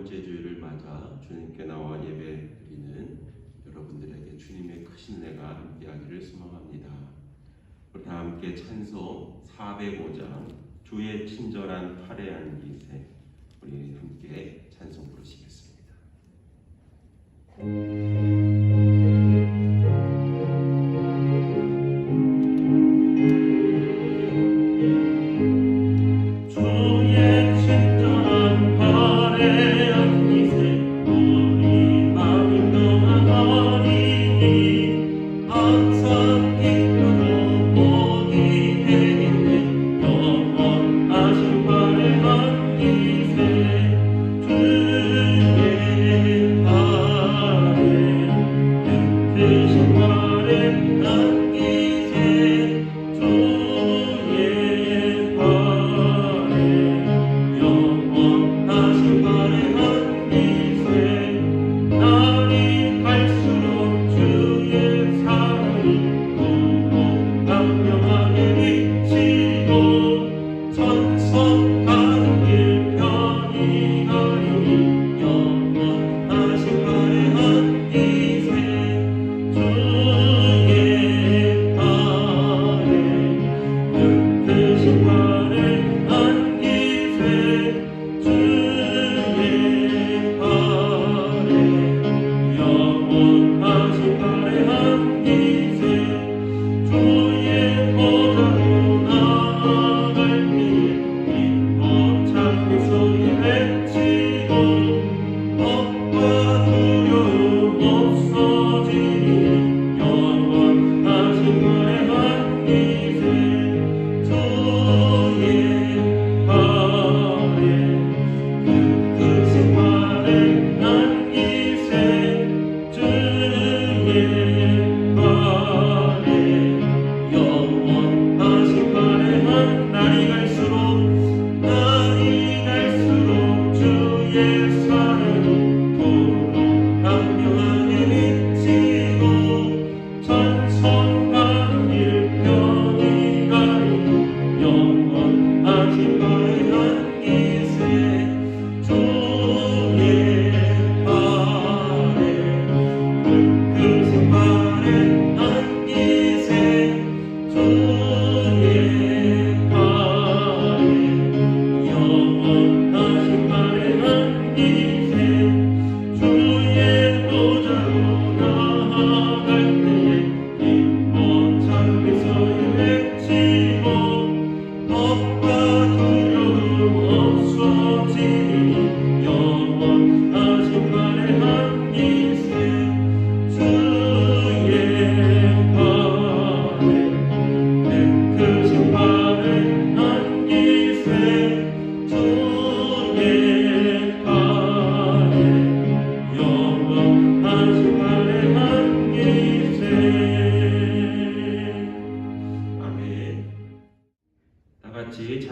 번째 주일을 맞아 주님께 나와 예배드리는 여러분들에게 주님의 크신 은혜가 함께하기를 소망합니다. 우리 다 함께 찬송 405장 주의 친절한 팔에 안기세, 우리 함께 찬송 부르시겠습니다.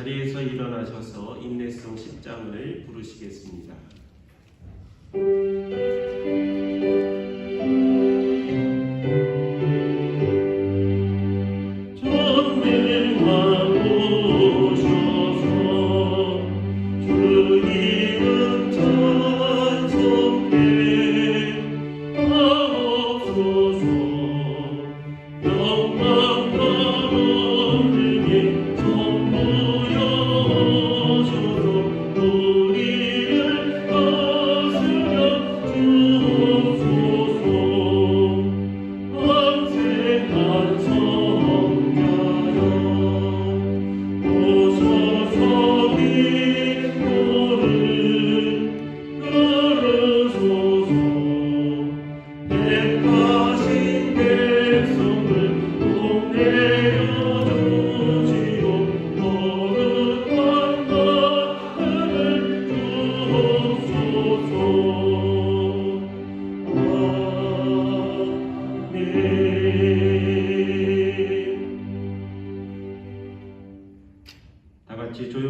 자리에서 일어나셔서 인내성 10장을 부르시겠습니다.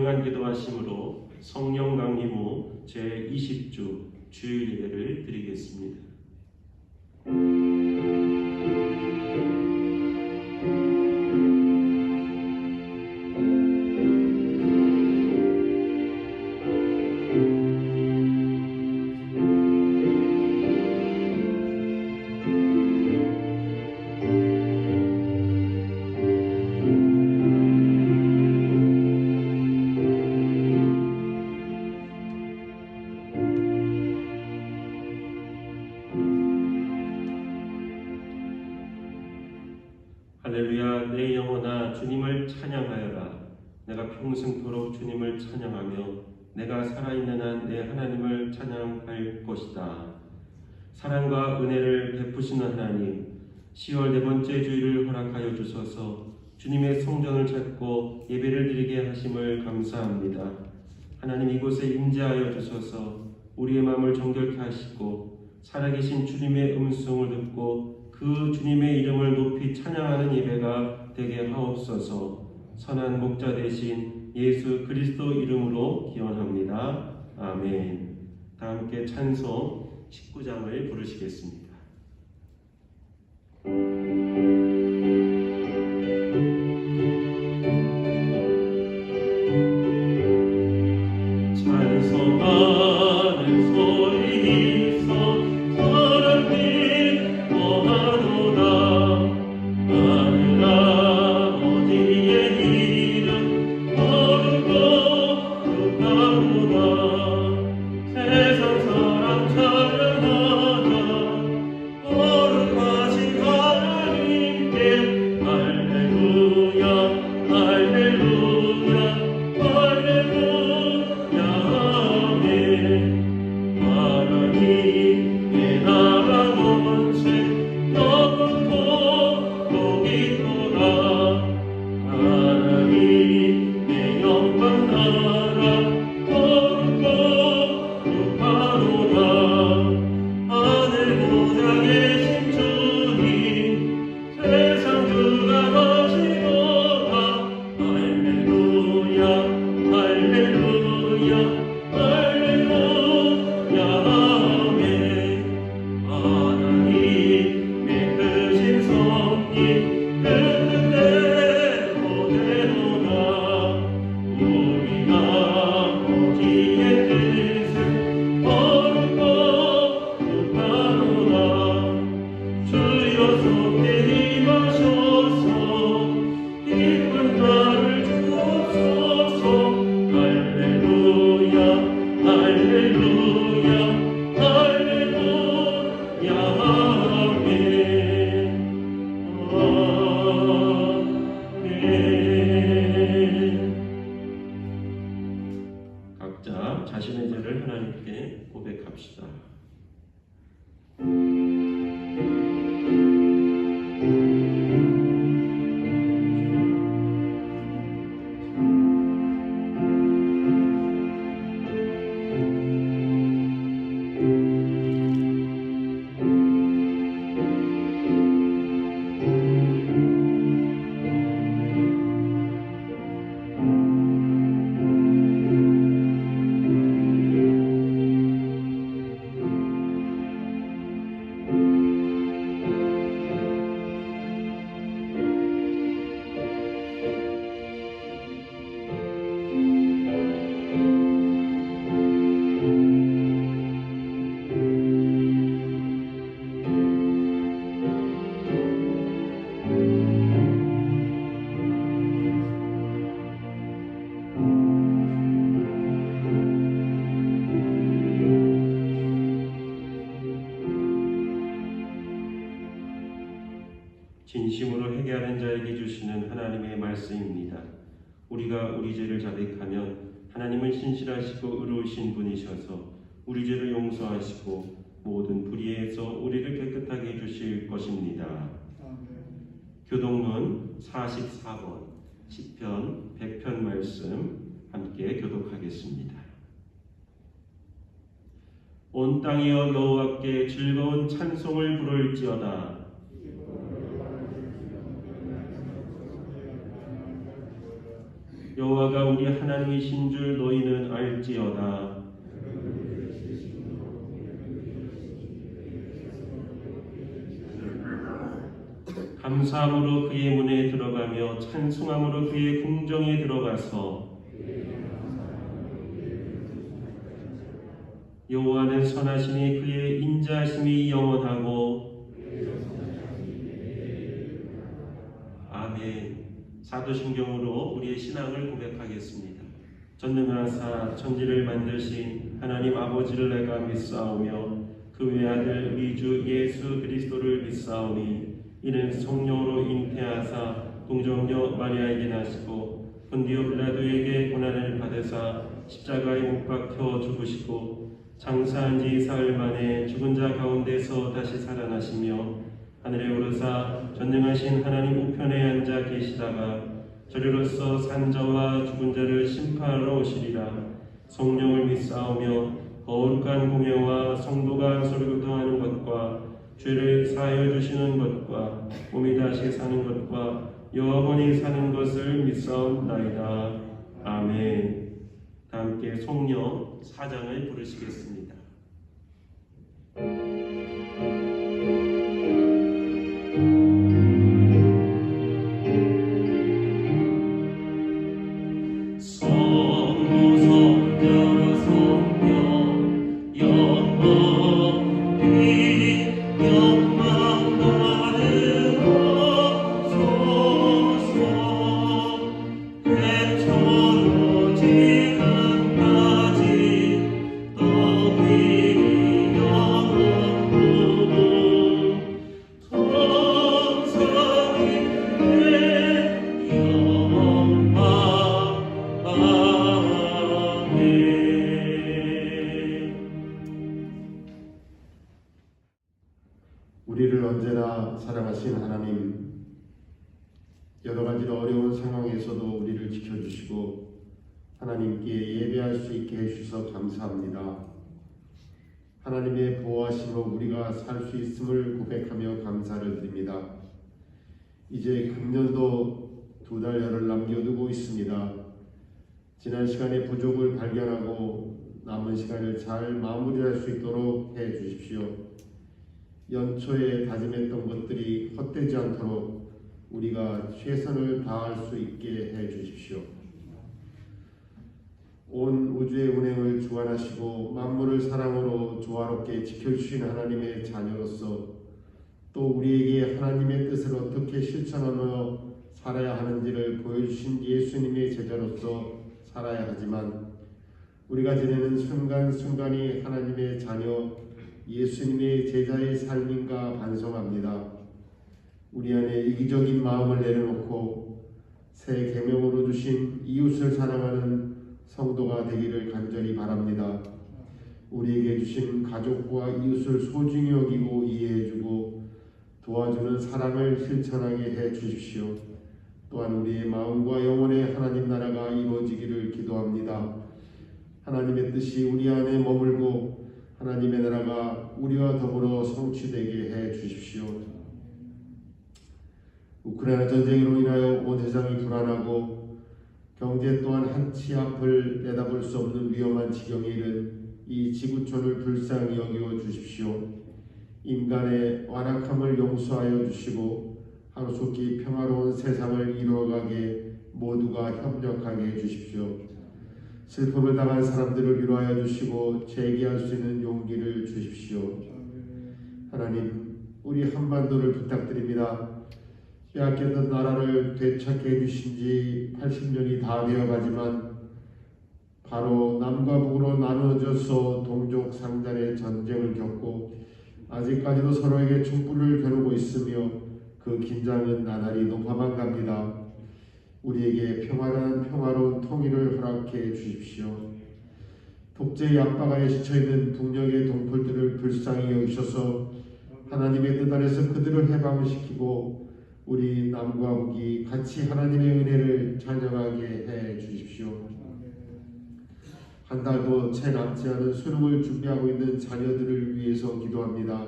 조용한 기도하심으로 성령 강림 후 제20주 주일 예배를 드리겠습니다. 할렐루야. 내 영혼아 주님을 찬양하여라. 내가 평생토록 주님을 찬양하며 내가 살아있는 한 내 하나님을 찬양할 것이다. 사랑과 은혜를 베푸시는 하나님, 10월 네 번째 주일을 허락하여 주셔서 주님의 성전을 찾고 예배를 드리게 하심을 감사합니다. 하나님, 이곳에 임재하여 주셔서 우리의 마음을 정결케 하시고 살아계신 주님의 음성을 듣고 그 주님의 이름을 높이 찬양하는 예배가 되게 하옵소서. 선한 목자 되신 예수 그리스도 이름으로 기원합니다. 아멘. 다 함께 찬송 19장을 부르시겠습니다. 찬송하는 소리 있어 사랑이 거하노라. 하늘아 어디에 이름 거룩고 높아노라. 세상 사람 찬양하자 거룩하신 하나님께 할렐루야 할렐루야 할렐루야 아멘. 하나님의 나라 원세 영원토록 있도다. 하나님의 영광 나라 거룩고 높아도다. 하늘 보좌 계신 주님 세상 주관하시도다. 할렐루야 할렐루야 할렐루야 아멘. 하나님의 크신 섭리 그대로 되도다. 우리가 어디에 뜻을 거룩고 높아도다. 주여 속히 임하셔서 기쁜 날을 주옵소서. 할렐루야 할렐루야 할렐루야 아멘. 아멘. 각자 자신의 죄를 하나님께 고백합시다. 진심으로 회개하는 자에게 주시는 하나님의 말씀입니다. 우리가 우리 죄를 자백하면 하나님은 신실하시고 의로우신 분이셔서 우리 죄를 용서하시고 모든 불의에서 우리를 깨끗하게 해주실 것입니다. 교독론 44번 시편 100편 말씀 함께 교독하겠습니다. 온 땅이여 여호와께 즐거운 찬송을 부를지어다. 여호와가 우리 하나님이신 줄 너희는 알지어다. 감사함으로 그의 문에 들어가며 찬송함으로 그의 궁정에 들어가서 여호와는 선하시니 그의 인자하심이 영원하고. 아멘. 사도신경으로 우리의 신앙을 고백하겠습니다. 전능하사 천지를 만드신 하나님 아버지를 내가 믿사오며 그 외아들 우리 주 예수 그리스도를 믿사오니 이는 성령으로 잉태하사 동정녀 마리아에게 나시고 본디오 빌라도에게 고난을 받으사 십자가에 못 박혀 죽으시고 장사한 지 사흘 만에 죽은 자 가운데서 다시 살아나시며 하늘에 오르사 전능하신 하나님 우편에 앉아 계시다가 저리로서 산 자와 죽은 자를 심판하러 오시리라. 성령을 믿사오며 거룩한 공예와 성도가 서로 교통하는 것과 죄를 사하여 주시는 것과 몸이 다시 사는 것과 영원히 사는 것을 믿사옵나이다. 아멘. 다 함께 성령 4장을 부르시겠습니다. 우리를 언제나 사랑하신 하나님, 여러 가지로 어려운 상황에서도 우리를 지켜주시고 하나님께 예배할 수 있게 해주셔서 감사합니다. 하나님의 보호하심으로 우리가 살 수 있음을 고백하며 감사를 드립니다. 이제 금년도 2달여를 남겨두고 있습니다. 지난 시간의 부족을 발견하고 남은 시간을 잘 마무리할 수 있도록 해주십시오. 연초에 다짐했던 것들이 헛되지 않도록 우리가 최선을 다할 수 있게 해주십시오. 온 우주의 운행을 주관하시고 만물을 사랑으로 조화롭게 지켜주신 하나님의 자녀로서 또 우리에게 하나님의 뜻을 어떻게 실천하며 살아야 하는지를 보여주신 예수님의 제자로서 살아야 하지만 우리가 지내는 순간순간이 하나님의 자녀 예수님의 제자의 삶인가 반성합니다. 우리 안에 이기적인 마음을 내려놓고 새 계명으로 주신 이웃을 사랑하는 성도가 되기를 간절히 바랍니다. 우리에게 주신 가족과 이웃을 소중히 여기고 이해해주고 도와주는 사랑을 실천하게 해 주십시오. 또한 우리의 마음과 영혼의 하나님 나라가 이루어지기를 기도합니다. 하나님의 뜻이 우리 안에 머물고 하나님의 나라가 우리와 더불어 성취되게 해 주십시오. 우크라이나 전쟁으로 인하여 온 세상이 불안하고 경제 또한 한치 앞을 내다볼 수 없는 위험한 지경에 이른 이 지구촌을 불쌍히 여겨 주십시오. 인간의 완악함을 용서하여 주시고 하루속히 평화로운 세상을 이루어가게 모두가 협력하게 해주십시오. 슬픔을 당한 사람들을 위로하여 주시고 재기할 수 있는 용기를 주십시오. 하나님, 우리 한반도를 부탁드립니다. 빼앗겼던 나라를 되찾게 해주신 지 80년이 다 되어가지만 바로 남과 북으로 나누어져서 동족 상잔의 전쟁을 겪고 아직까지도 서로에게 촛불을 겨누고 있으며 그 긴장은 나날이 높아만 갑니다. 우리에게 평화로운 통일을 허락해 주십시오. 독재의 압박하에 지쳐있는 북녘의 동포들을 불쌍히 여기셔서 하나님의 뜻 안에서 그들을 해방시키고 우리 남과 북이 같이 하나님의 은혜를 찬양하게 해 주십시오. 한 달도 채 남지 않은 수능을 준비하고 있는 자녀들을 위해서 기도합니다.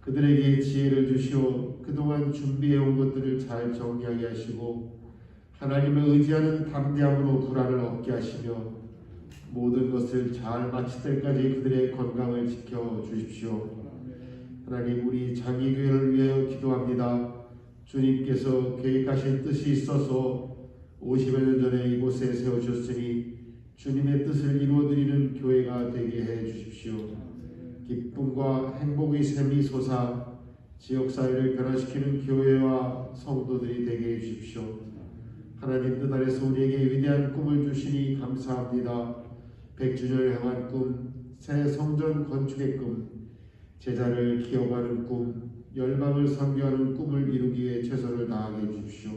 그들에게 지혜를 주시오. 그동안 준비해온 것들을 잘 정리하게 하시고 하나님을 의지하는 담대함으로 불안을 얻게 하시며 모든 것을 잘 마칠 때까지 그들의 건강을 지켜 주십시오. 하나님, 우리 장기교회를 위하여 기도합니다. 주님께서 계획하신 뜻이 있어서 50여 년 전에 이곳에 세우셨으니 주님의 뜻을 이루어드리는 교회가 되게 해 주십시오. 기쁨과 행복의 샘이 솟아 지역사회를 변화시키는 교회와 성도들이 되게 해 주십시오. 하나님 뜻 안에서 우리에게 위대한 꿈을 주시니 감사합니다. 100주년을 향한 꿈, 새 성전 건축의 꿈, 제자를 기억하는 꿈, 열방을 선교하는 꿈을 이루기 위해 최선을 다하게 해주십시오.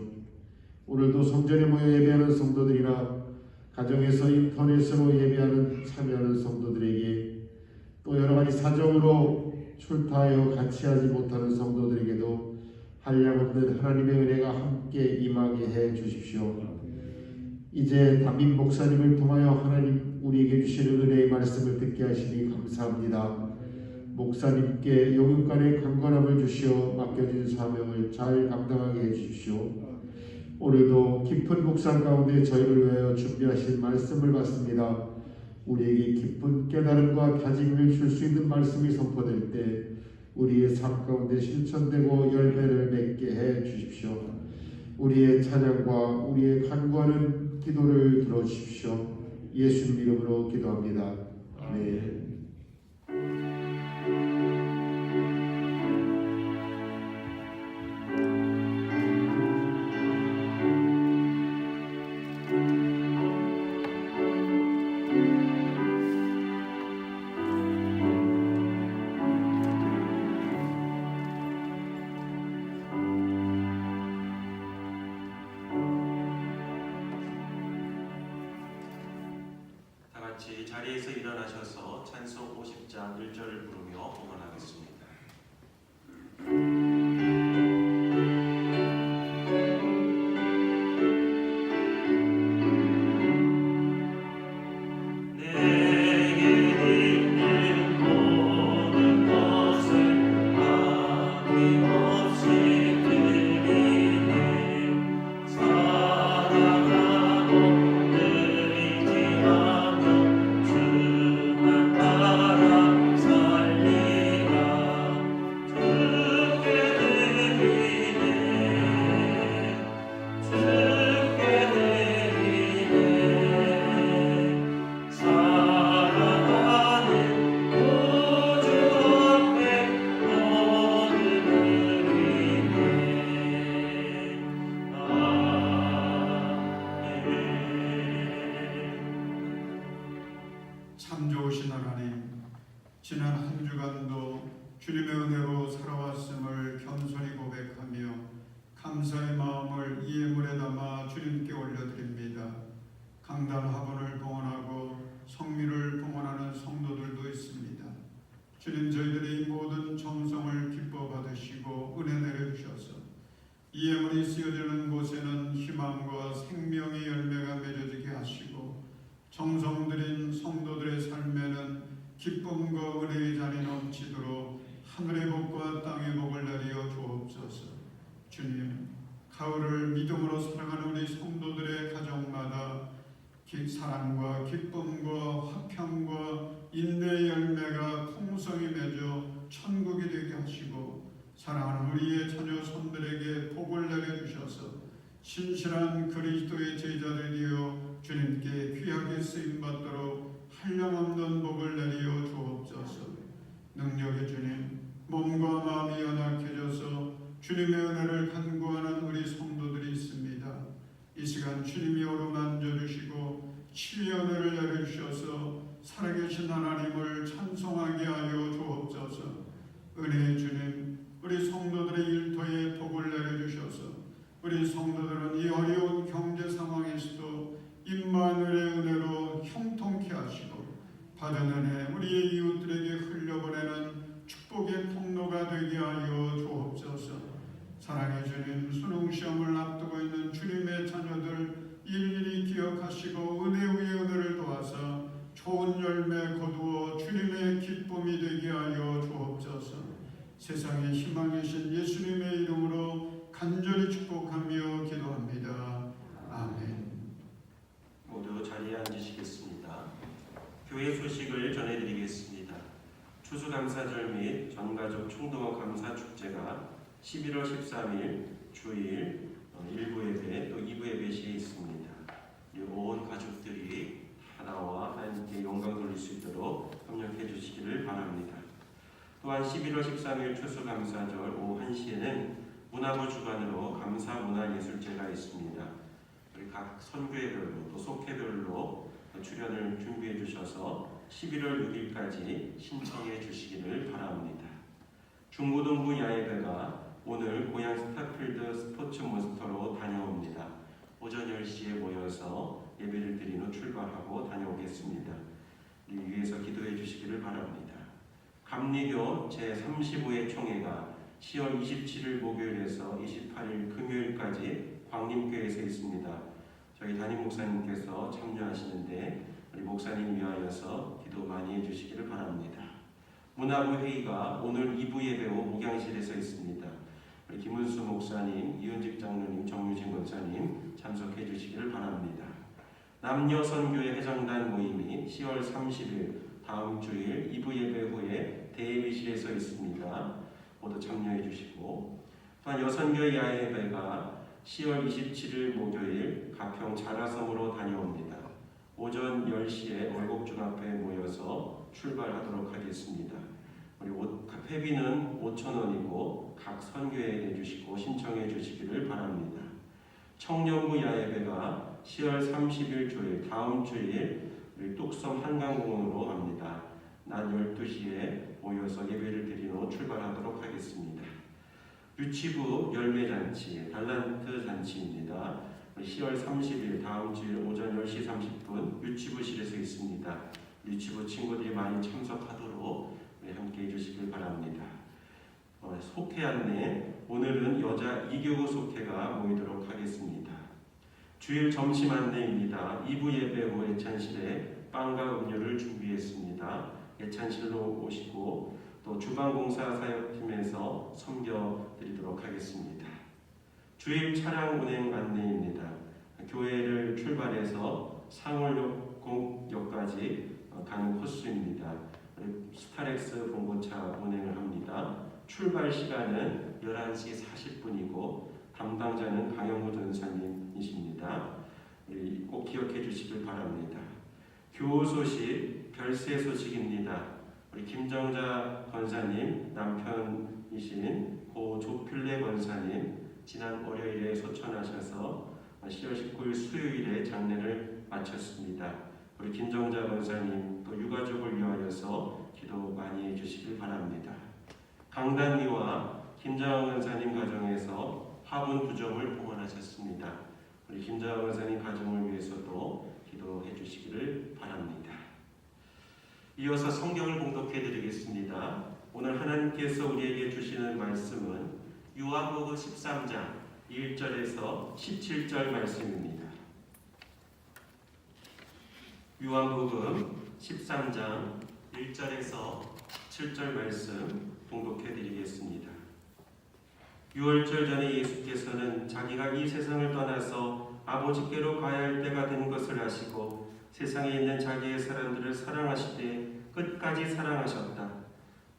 오늘도 성전에 모여 예배하는 성도들이나 가정에서 인터넷으로 예배하는 참여하는 성도들에게 또 여러 가지 사정으로 출타하여 같이 하지 못하는 성도들에게도 한량없는 하나님의 은혜가 함께 임하게 해 주십시오. 이제 담임 목사님을 통하여 하나님 우리에게 주시는 은혜의 말씀을 듣게 하시니 감사합니다. 목사님께 영육간의 강건함을 주시어 맡겨진 사명을 잘 감당하게 해 주십시오. 오늘도 깊은 묵상 가운데 저희를 위하여 준비하신 말씀을 받습니다. 우리에게 깊은 깨달음과 다짐을 줄 수 있는 말씀이 선포될 때 우리의 삶 가운데 실천되고 열매를 맺게 해 주십시오. 우리의 찬양과 우리의 간구하는 기도를 들어주십시오. 예수님 이름으로 기도합니다. 아멘. 같이 자리에서 일어나셔서 찬송 50장 1절을 부르며 응원하겠습니다. 참 좋으신 하나님, 지난 한 주간도 주님의 은혜로 살아왔음을 겸손히 고백하며 감사의 마음을 이 예물에 담아 주님께 올려드립니다. 강단 화분을 봉헌하고 성미를 봉헌하는 성도들도 있습니다. 주님, 저희들의 이 모든 정성을 기뻐 받으시고 은혜 내려주셔서 이 예물이 쓰여지는 곳에는 희망과 생명의 열매가 맺어지게 하시고 정성 들인 성도들의 삶에는 기쁨과 은혜의 잔이 넘치도록 하늘의 복과 땅의 복을 내려 주옵소서. 주님, 가을을 믿음으로 살아가는 우리 성도들의 가정마다 사랑과 기쁨과 화평과 인내의 열매가 풍성히 맺어 천국이 되게 하시고 사랑하는 우리의 자녀 손들에게 복을 내려주셔서 신실한 그리스도의 제자들이 되어 주님께 귀하게 쓰임받도록 한량없는 복을 내려 주옵소서. 능력의 주님, 몸과 마음이 연약해져서 주님의 은혜를 간구하는 우리 성도들이 있습니다. 이 시간 주님이 어루만져 주시고 치유의 은혜를 내려주셔서 살아계신 하나님을 찬송하게 하여 주옵소서. 은혜의 주님, 우리 성도들의 일터에 복을 내려주셔서 우리 성도들은 이 어려운 경제 상황에서도 임마누엘의 은혜로 형통케 하시고 받은 은혜 우리의 이웃들에게 흘려보내는 축복의 통로가 되게 하여 주옵소서. 사랑의 주님, 수능시험을 앞두고 있는 주님의 자녀들 일일이 기억하시고 은혜 위에 은혜를 도와서 좋은 열매 거두어 주님의 기쁨이 되게 하여 주옵소서. 세상의 희망이신 예수님의 이름으로 간절히 축복하며 기도합니다. 아멘. 모두 자리에 앉으시겠습니다. 교회 소식을 전해드리겠습니다. 추수감사절 및 전가족 총동원 감사축제가 11월 13일 주일 1부 예배 또 2부 예배 시에 있습니다. 온 가족들이 하나와 하나님께 영광 돌릴 수 있도록 협력해 주시기를 바랍니다. 또한 11월 13일 추수감사절 오후 1시에는 문화부 주관으로 감사문화예술제가 있습니다. 우리 각 선교회별로 또 속회별로 출연을 준비해 주셔서 11월 6일까지 신청해 주시기를 바랍니다. 중고등부 야외배가 오늘 고향 스타필드 스포츠 몬스터로 다녀옵니다. 오전 10시에 모여서 예배를 드린 후 출발하고 다녀오겠습니다. 위에서 기도해 주시기를 바랍니다. 감리교 제35회 총회가 10월 27일 목요일에서 28일 금요일까지 광림교회에서 있습니다. 저희 담임 목사님께서 참여하시는데 우리 목사님 위하여서 기도 많이 해주시기를 바랍니다. 문화부 회의가 오늘 2부 예배 후 목양실에서 있습니다. 우리 김은수 목사님, 이은직 장로님, 정유진 권사님 참석해 주시기를 바랍니다. 남녀 선교회 회장단 모임이 10월 30일 다음 주일 2부 예배 후에 대회실에서 있습니다. 모두 참여해 주시고, 또한 여선교회 야외배가 10월 27일 목요일 가평 자라섬으로 다녀옵니다. 오전 10시에 월곡중 앞에 모여서 출발하도록 하겠습니다. 우리 회비는 5,000원이고 각 선교회에 내주시고 신청해 주시기를 바랍니다. 청년부 야외배가 10월 30일 주일 다음 주일 우리 뚝섬 한강공원으로 갑니다. 낮 12시에 모여서 예배를 드린 후 출발하도록 하겠습니다. 유치부 열매잔치, 달란트 잔치입니다. 10월 30일 다음 주일 오전 10시 30분 유치부실에서 있습니다. 유치부 친구들이 많이 참석하도록 함께 해주시길 바랍니다. 속회 안내, 오늘은 여자 2교구 속회가 모이도록 하겠습니다. 주일 점심 안내입니다. 2부 예배 후 예찬실에 빵과 음료를 준비했습니다. 예찬실로 오시고 또 주방공사 사역팀에서 섬겨드리도록 하겠습니다. 주일 차량 운행 안내입니다. 교회를 출발해서 상월역까지 가는 코스입니다. 스타렉스 봉고차 운행을 합니다. 출발 시간은 11시 40분이고 담당자는 강영호 전사님이십니다. 꼭 기억해 주시길 바랍니다. 교우 소식, 별세 소식입니다. 우리 김정자 권사님 남편이신 고 조필래 권사님 지난 월요일에 소천하셔서 10월 19일 수요일에 장례를 마쳤습니다. 우리 김정자 권사님 또 유가족을 위하여서 기도 많이 해주시길 바랍니다. 강단리와 김장원 권사님 가정에서 화분 9점을 봉헌하셨습니다. 우리 김장원 권사님 가정을 위해서도 기도해 주시기를 바랍니다. 이어서 성경을 봉독해 드리겠습니다. 오늘 하나님께서 우리에게 주시는 말씀은 요한복음 13장 1절에서 17절 말씀입니다. 요한복음 13장 1절에서 17절 말씀 봉독해 드리겠습니다. 6월절 전에 예수께서는 자기가 이 세상을 떠나서 아버지께로 가야 할 때가 된 것을 아시고 세상에 있는 자기의 사람들을 사랑하시되 끝까지 사랑하셨다.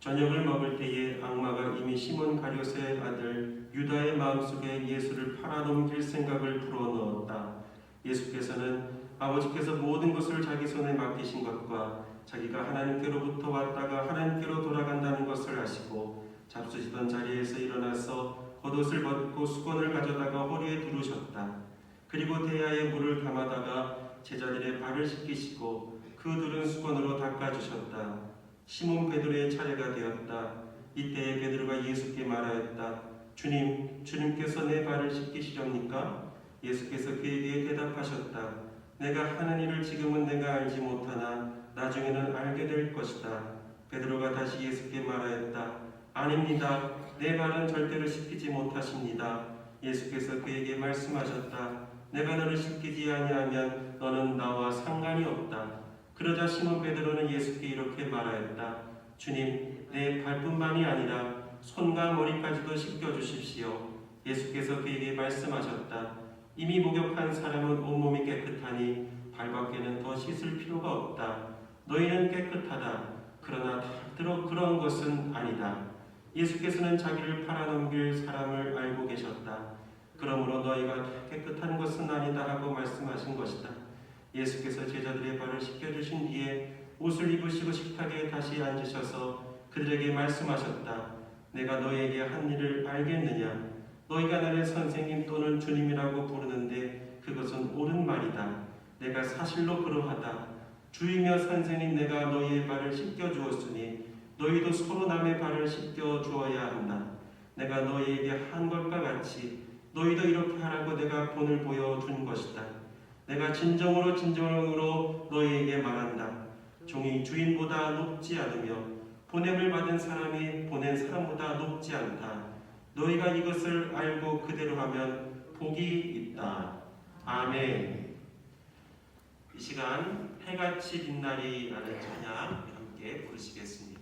저녁을 먹을 때에 악마가 이미 시몬 가룟의 아들 유다의 마음속에 예수를 팔아넘길 생각을 불어넣었다. 예수께서는 아버지께서 모든 것을 자기 손에 맡기신 것과 자기가 하나님께로부터 왔다가 하나님께로 돌아간다는 것을 아시고 잡수시던 자리에서 일어나서 겉옷을 벗고 수건을 가져다가 허리에 두르셨다. 그리고 대야에 물을 담아다가 제자들의 발을 씻기시고 그 두른 수건으로 닦아주셨다. 시몬 베드로의 차례가 되었다. 이때에 베드로가 예수께 말하였다. 주님, 주님께서 내 발을 씻기시렵니까? 예수께서 그에게 대답하셨다. 내가 하는 일을 지금은 내가 알지 못하나 나중에는 알게 될 것이다. 베드로가 다시 예수께 말하였다. 아닙니다. 내 발은 절대로 씻기지 못하십니다. 예수께서 그에게 말씀하셨다. 내가 너를 씻기지 아니하면 너는 나와 상관이 없다. 그러자 시몬 베드로는 예수께 이렇게 말하였다. 주님, 내 발뿐만이 아니라 손과 머리까지도 씻겨주십시오. 예수께서 그에게 말씀하셨다. 이미 목욕한 사람은 온몸이 깨끗하니 발밖에는 더 씻을 필요가 없다. 너희는 깨끗하다. 그러나 다들어 그런 것은 아니다. 예수께서는 자기를 팔아넘길 사람을 알고 계셨다. 그러므로 너희가 깨끗한 것은 아니다 하고 말씀하신 것이다. 예수께서 제자들의 발을 씻겨주신 뒤에 옷을 입으시고 식탁에 다시 앉으셔서 그들에게 말씀하셨다. 내가 너희에게 한 일을 알겠느냐? 너희가 나를 선생님 또는 주님이라고 부르는데 그것은 옳은 말이다. 내가 사실로 그러하다. 주이며 선생님 내가 너희의 발을 씻겨주었으니 너희도 서로 남의 발을 씻겨 주어야 한다. 내가 너희에게 한 것과 같이 너희도 이렇게 하라고 내가 본을 보여준 것이다. 내가 진정으로 진정으로 너희에게 말한다. 종이 주인보다 높지 않으며 보냄을 받은 사람이 보낸 사람보다 높지 않다. 너희가 이것을 알고 그대로 하면 복이 있다. 아멘. 이 시간 해같이 빛나리라는 찬양 함께 부르시겠습니다.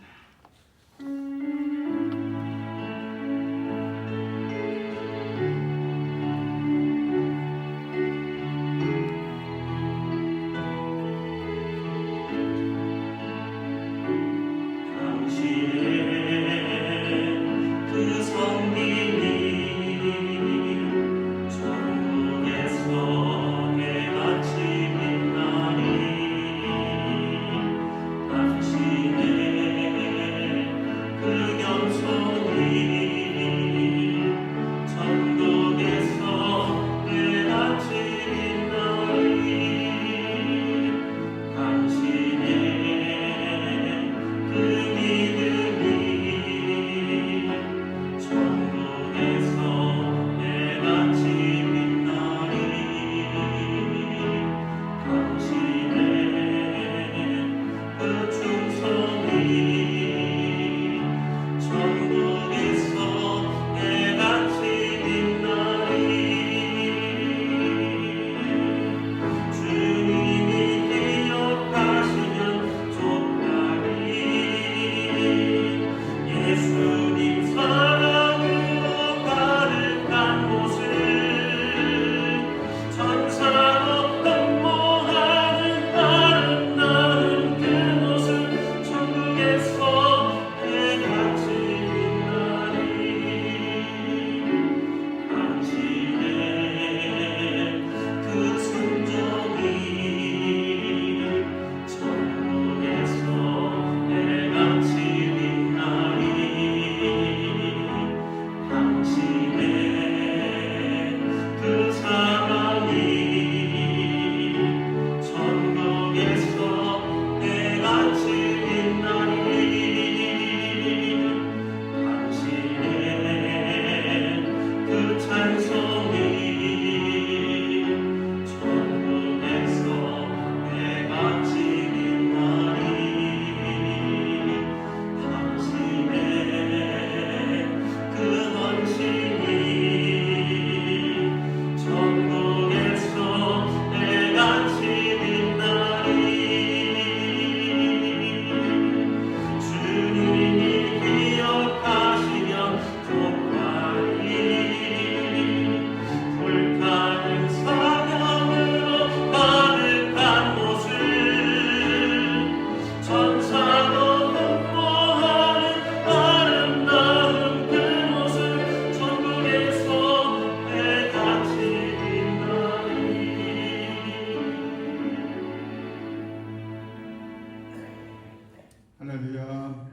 할렐루야.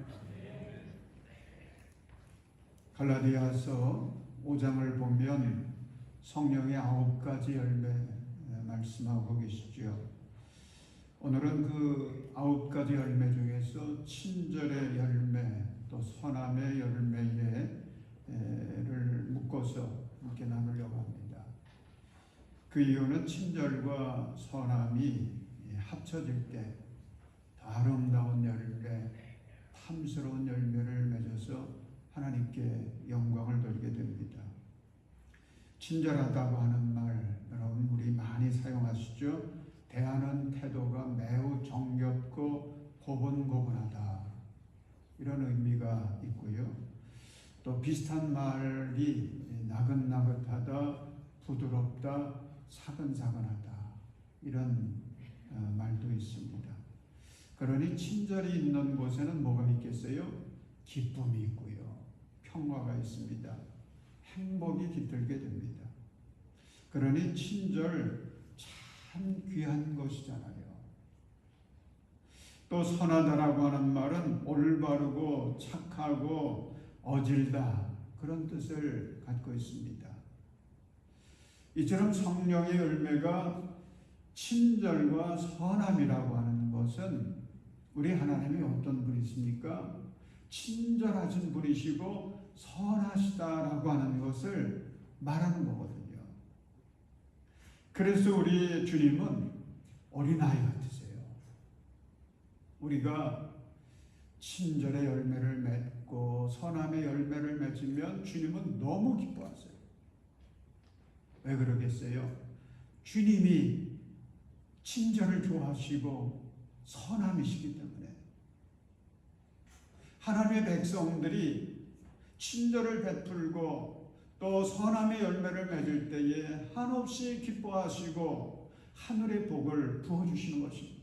갈라디아서 5장을 보면 성령의 9가지 열매 말씀하고 계시죠. 오늘은 그 9가지 열매 중에서 친절의 열매 또 선함의 열매를 묶어서 함께 나누려고 합니다. 그 이유는 친절과 선함이 합쳐질 때 아름다운 열매, 탐스러운 열매를 맺어서 하나님께 영광을 돌리게 됩니다. 친절하다고 하는 말 여러분 우리 많이 사용하시죠? 대하는 태도가 매우 정겹고 고분고분하다 이런 의미가 있고요. 또 비슷한 말이 나긋나긋하다, 부드럽다, 사근사근하다 이런 말도 있습니다. 그러니 친절이 있는 곳에는 뭐가 있겠어요? 기쁨이 있고요. 평화가 있습니다. 행복이 깃들게 됩니다. 그러니 친절 참 귀한 것이잖아요. 또 선하다라고 하는 말은 올바르고 착하고 어질다 그런 뜻을 갖고 있습니다. 이처럼 성령의 열매가 친절과 선함이라고 하는 것은 우리 하나님이 어떤 분이십니까? 친절하신 분이시고 선하시다라고 하는 것을 말하는 거거든요. 그래서 우리 주님은 어린아이 같으세요. 우리가 친절의 열매를 맺고 선함의 열매를 맺으면 주님은 너무 기뻐하세요. 왜 그러겠어요? 주님이 친절을 좋아하시고 선함이시기 때문에 하나님의 백성들이 친절을 베풀고 또 선함의 열매를 맺을 때에 한없이 기뻐하시고 하늘의 복을 부어주시는 것입니다.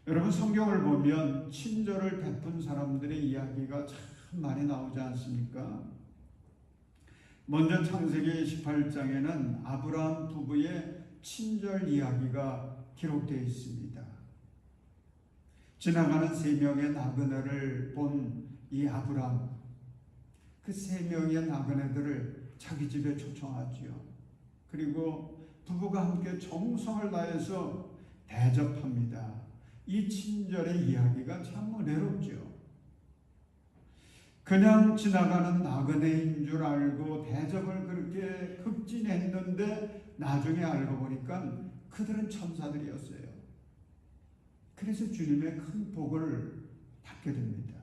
여러분, 성경을 보면 친절을 베푼 사람들의 이야기가 참 많이 나오지 않습니까? 먼저 창세기 18장에는 아브라함 부부의 친절 이야기가 기록되어 있습니다. 지나가는 3명의 나그네를 본 이 아브라함, 그 3명의 나그네들을 자기 집에 초청하지요. 그리고 부부가 함께 정성을 다해서 대접합니다. 이 친절의 이야기가 참 은혜롭죠. 그냥 지나가는 나그네인 줄 알고 대접을 그렇게 극진했는데 나중에 알고 보니까 그들은 천사들이었어요. 그래서 주님의 큰 복을 받게 됩니다.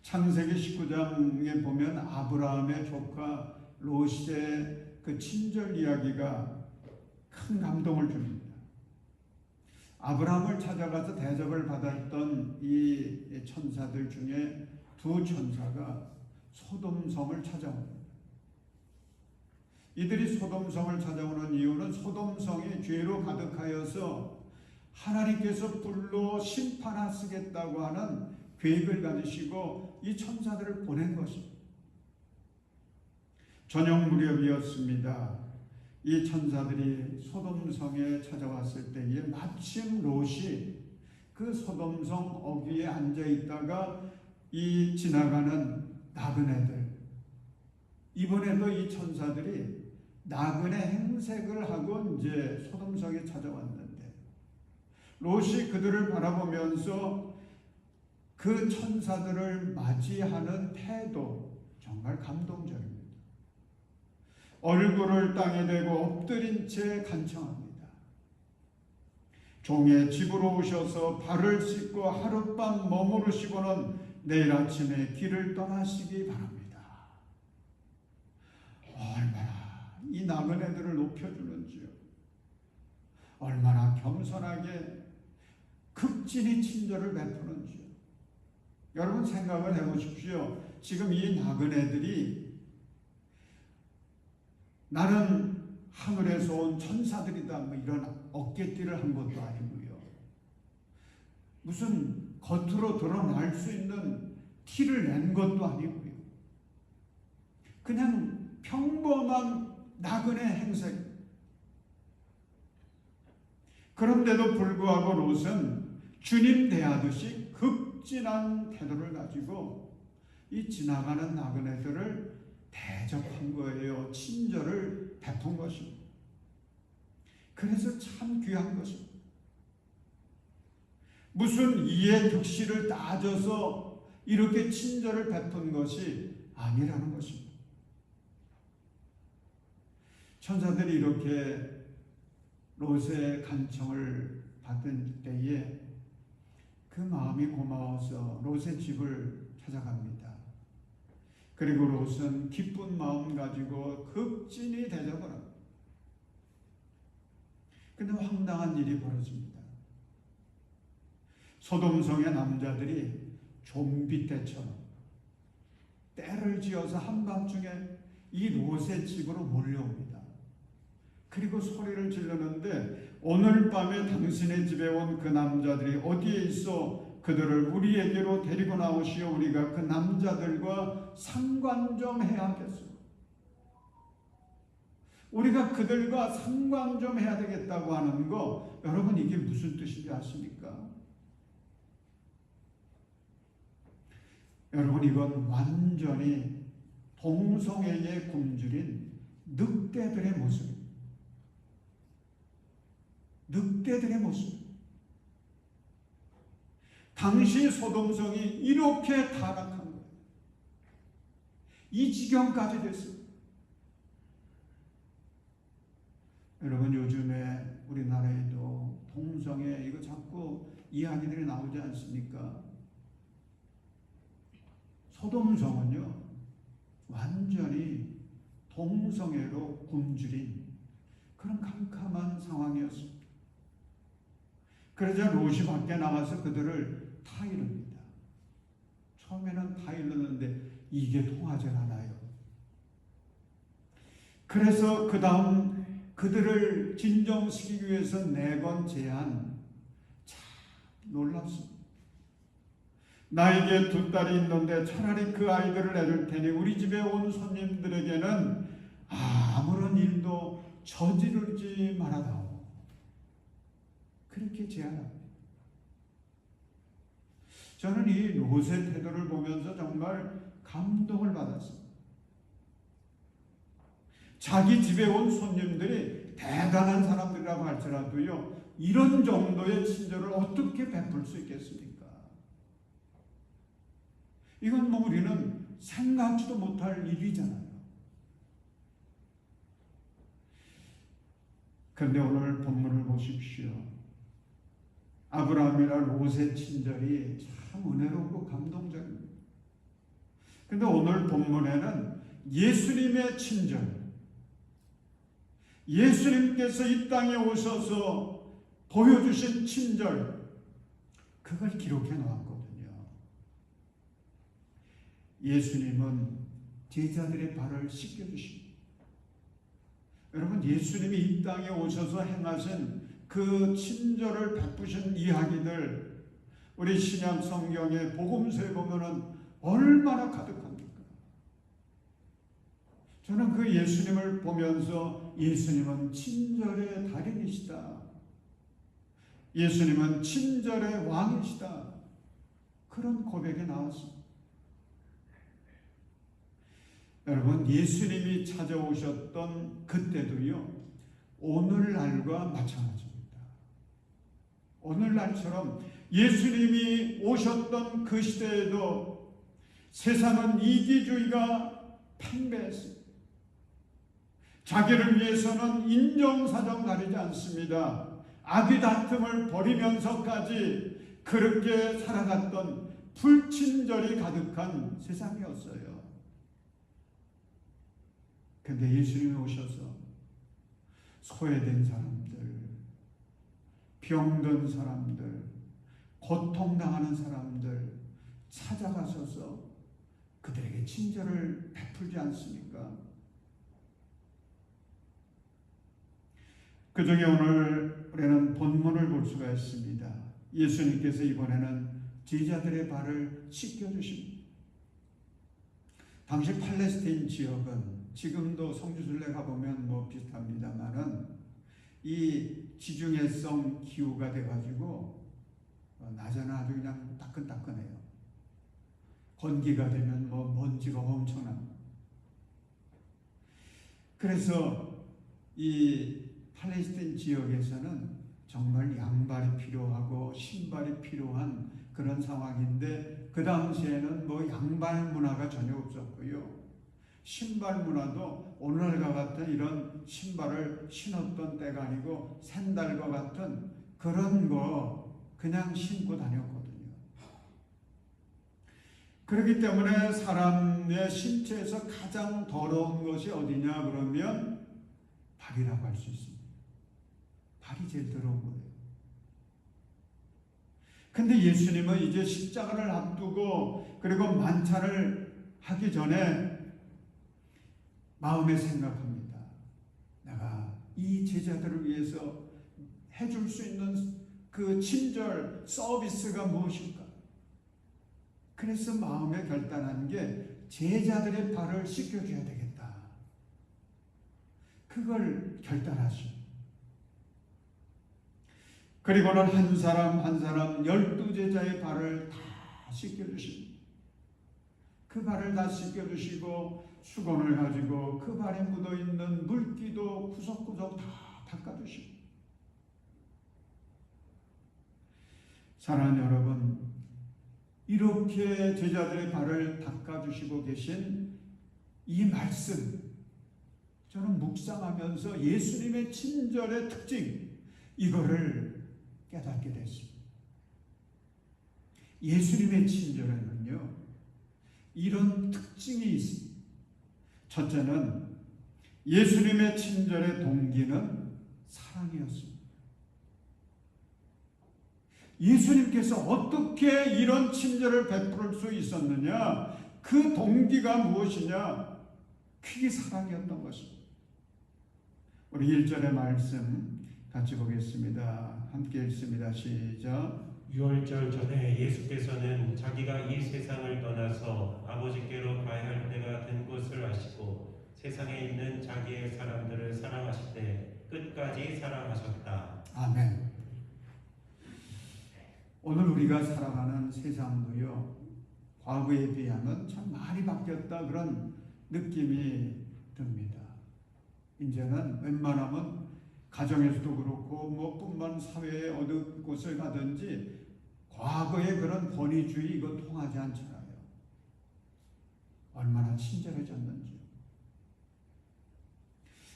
창세기 19장에 보면 아브라함의 조카 롯의 그 친절 이야기가 큰 감동을 줍니다. 아브라함을 찾아가서 대접을 받았던 이 천사들 중에 2 천사가 소돔성을 찾아옵니다. 이들이 소돔성을 찾아오는 이유는 소돔성이 죄로 가득하여서 하나님께서 불로 심판하시겠다고 하는 계획을 가지시고 이 천사들을 보낸 것입니다. 저녁 무렵이었습니다. 이 천사들이 소돔성에 찾아왔을 때에 마침 롯이 그 소돔성 어귀에 앉아 있다가 이 지나가는 나그네들, 이번에도 이 천사들이 나그네 행색을 하고 이제 소돔성에 찾아왔는데 롯이 그들을 바라보면서 그 천사들을 맞이하는 태도 정말 감동적입니다. 얼굴을 땅에 대고 엎드린 채 간청합니다. 종의 집으로 오셔서 발을 씻고 하룻밤 머무르시고는 내일 아침에 길을 떠나시기 바랍니다. 얼마나 이 나그네들을 높여주는지요. 얼마나 겸손하게 극진히 친절을 베푸는지요. 여러분 생각을 해보십시오. 지금 이 나그네들이 나는 하늘에서 온 천사들이다 뭐 이런 어깨띠를 한 것도 아니고요. 무슨 겉으로 드러날 수 있는 티를 낸 것도 아니고요. 그냥 평범한 나그네 행색. 그런데도 불구하고 롯은 주님 대하듯이 극진한 태도를 가지고 이 지나가는 나그네들을 대접한 거예요. 친절을 베푼 것입니다. 그래서 참 귀한 것입니다. 무슨 이해 득실을 따져서 이렇게 친절을 베푼 것이 아니라는 것입니다. 천사들이 이렇게 롯의 간청을 받은 때에 그 마음이 고마워서 롯의 집을 찾아갑니다. 그리고 롯은 기쁜 마음 가지고 극진히 대접을 합니다. 근데 황당한 일이 벌어집니다. 소돔성의 남자들이 좀비 때처럼 때를 지어서 한밤중에 이 롯의 집으로 몰려옵니다. 그리고 소리를 지르는데 오늘 밤에 당신의 집에 온 그 남자들이 어디에 있어? 그들을 우리에게로 데리고 나오시어 우리가 그 남자들과 상관 좀 해야 하겠소. 우리가 그들과 상관 좀 해야 되겠다고 하는 거, 여러분 이게 무슨 뜻인지 아십니까? 여러분 이건 완전히 동성애에 굶주린 늑대들의 모습입니다. 늑대들의 모습. 당시 소돔성이 이렇게 타락한 거예요. 이 지경까지 됐어요. 여러분, 요즘에 우리나라에도 동성애 이거 자꾸 이야기들이 나오지 않습니까? 소돔성은요 완전히 동성애로 굶주린 그런 캄캄한 상황이었습니다. 그러자 롯이 밖에 나가서 그들을 타이릅니다. 처음에는 타이르는데 이게 통하지 않아요. 그래서 그 다음 그들을 진정시키기 위해서 내건 제안, 참 놀랍습니다. 나에게 2딸이 있는데 차라리 그 아이들을 내줄 테니 우리 집에 온 손님들에게는 아무런 일도 저지르지 말아다오. 그렇게 제안합니다. 저는 이 롯의 태도를 보면서 정말 감동을 받았습니다. 자기 집에 온 손님들이 대단한 사람들이라고 할지라도요, 이런 정도의 친절을 어떻게 베풀 수 있겠습니까? 이건 뭐 우리는 생각지도 못할 일이잖아요. 그런데 오늘 본문을 보십시오. 아브라함이나 롯의 친절이 참 은혜롭고 감동적입니다. 그런데 오늘 본문에는 예수님의 친절, 예수님께서 이 땅에 오셔서 보여주신 친절, 그걸 기록해 놓았거든요. 예수님은 제자들의 발을 씻겨주십니다. 여러분, 예수님이 이 땅에 오셔서 행하신 그 친절을 베푸신 이야기들, 우리 신약 성경의 복음서에 보면은 얼마나 가득합니까? 저는 그 예수님을 보면서 예수님은 친절의 달인이시다, 예수님은 친절의 왕이시다, 그런 고백이 나왔습니다. 여러분, 예수님이 찾아오셨던 그때도요, 오늘날과 마찬가지입니다. 오늘날처럼 예수님이 오셨던 그 시대에도 세상은 이기주의가 팽배했습니다. 자기를 위해서는 인정사정 가리지 않습니다. 악의 다툼을 벌이면서까지 그렇게 살아갔던 불친절이 가득한 세상이었어요. 근데 예수님이 오셔서 소외된 사람들, 병든 사람들, 고통당하는 사람들 찾아가셔서 그들에게 친절을 베풀지 않습니까? 그 중에 오늘 우리는 본문을 볼 수가 있습니다. 예수님께서 이번에는 제자들의 발을 씻겨주십니다. 당시 팔레스타인 지역은 지금도 성지순례 가보면 뭐 비슷합니다만은 이 지중해성 기후가 돼가지고 낮에는 아주 그냥 따끈따끈해요. 건기가 되면 뭐 먼지가 엄청납니다. 그래서 이 팔레스타인 지역에서는 정말 양발이 필요하고 신발이 필요한 그런 상황인데, 그 당시에는 뭐 양발 문화가 전혀 없었고요, 신발 문화도 오늘과 같은 이런 신발을 신었던 때가 아니고 샌들과 같은 그런 거 그냥 신고 다녔거든요. 그렇기 때문에 사람의 신체에서 가장 더러운 것이 어디냐 그러면 발이라고 할 수 있습니다. 발이 제일 더러운 거예요. 근데 예수님은 이제 십자가를 앞두고 그리고 만찬을 하기 전에 마음에 생각합니다. 내가 이 제자들을 위해서 해줄 수 있는 그 친절 서비스가 무엇일까? 그래서 마음에 결단한 게 제자들의 발을 씻겨줘야 되겠다. 그걸 결단하시고, 그리고는 한 사람 한 사람 12제자의 발을 다 씻겨주십니다. 그 발을 다 씻겨주시고 수건을 가지고 그 발에 묻어있는 물기도 구석구석 다 닦아주십니다. 사랑하는 여러분, 이렇게 제자들의 발을 닦아주시고 계신 이 말씀, 저는 묵상하면서 예수님의 친절의 특징, 이거를 깨닫게 됐습니다. 예수님의 친절에는요, 이런 특징이 있습니다. 첫째는 예수님의 친절의 동기는 사랑이었습니다. 예수님께서 어떻게 이런 친절을 베풀 수 있었느냐? 그 동기가 무엇이냐? 그게 사랑이었던 것입니다. 우리 1절의 말씀 같이 보겠습니다. 함께 읽습니다. 시작. 유월절 전에 예수께서는 자기가 이 세상을 떠나서 아버지께로 가야 할 때가 된 것을 아시고 세상에 있는 자기의 사람들을 사랑하실 때 끝까지 사랑하셨다. 아멘. 오늘 우리가 살아가는 세상도요, 과거에 비하면 참 많이 바뀌었다, 그런 느낌이 듭니다. 이제는 웬만하면 가정에서도 그렇고 뿐만 사회에 어느 곳을 가든지 과거의 그런 권위주의 이거 통하지 않잖아요. 얼마나 친절해졌는지.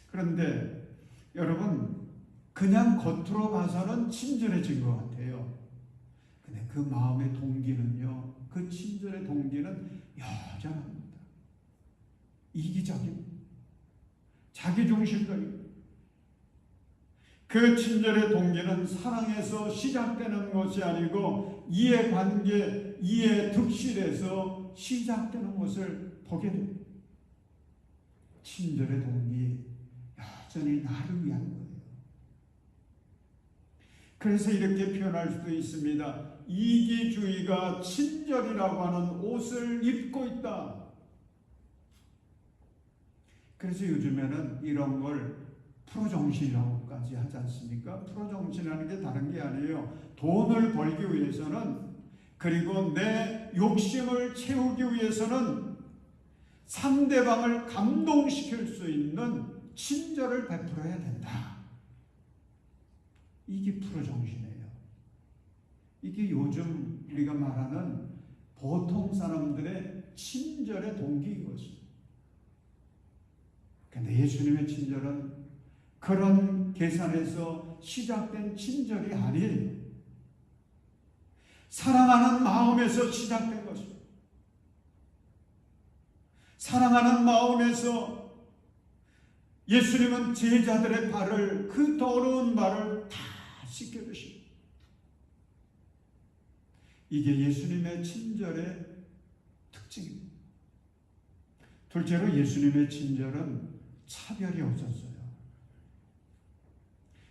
그런데 여러분, 그냥 겉으로 봐서는 친절해진 것 같아요. 근데 그 마음의 동기는요, 그 친절의 동기는 여전합니다. 이기적인, 자기중심적인. 그 친절의 동기는 사랑에서 시작되는 것이 아니고 이해관계, 이해득실에서 시작되는 것을 보게 됩니다. 친절의 동기, 여전히 나를 위한 거예요. 그래서 이렇게 표현할 수도 있습니다. 이기주의가 친절이라고 하는 옷을 입고 있다. 그래서 요즘에는 이런 걸 프로정신이라고까지 하지 않습니까? 프로정신이라는 게 다른 게 아니에요. 돈을 벌기 위해서는, 그리고 내 욕심을 채우기 위해서는 상대방을 감동시킬 수 있는 친절을 베풀어야 된다. 이게 프로정신이에요. 이게 요즘 우리가 말하는 보통 사람들의 친절의 동기인 것입니다. 그런데 예수님의 친절은 그런 계산에서 시작된 친절이 아니에요. 사랑하는 마음에서 시작된 것입니다. 사랑하는 마음에서 예수님은 제자들의 발을, 그 더러운 발을 다 씻겨주십니다. 이게 예수님의 친절의 특징입니다. 둘째로 예수님의 친절은 차별이 없었어요.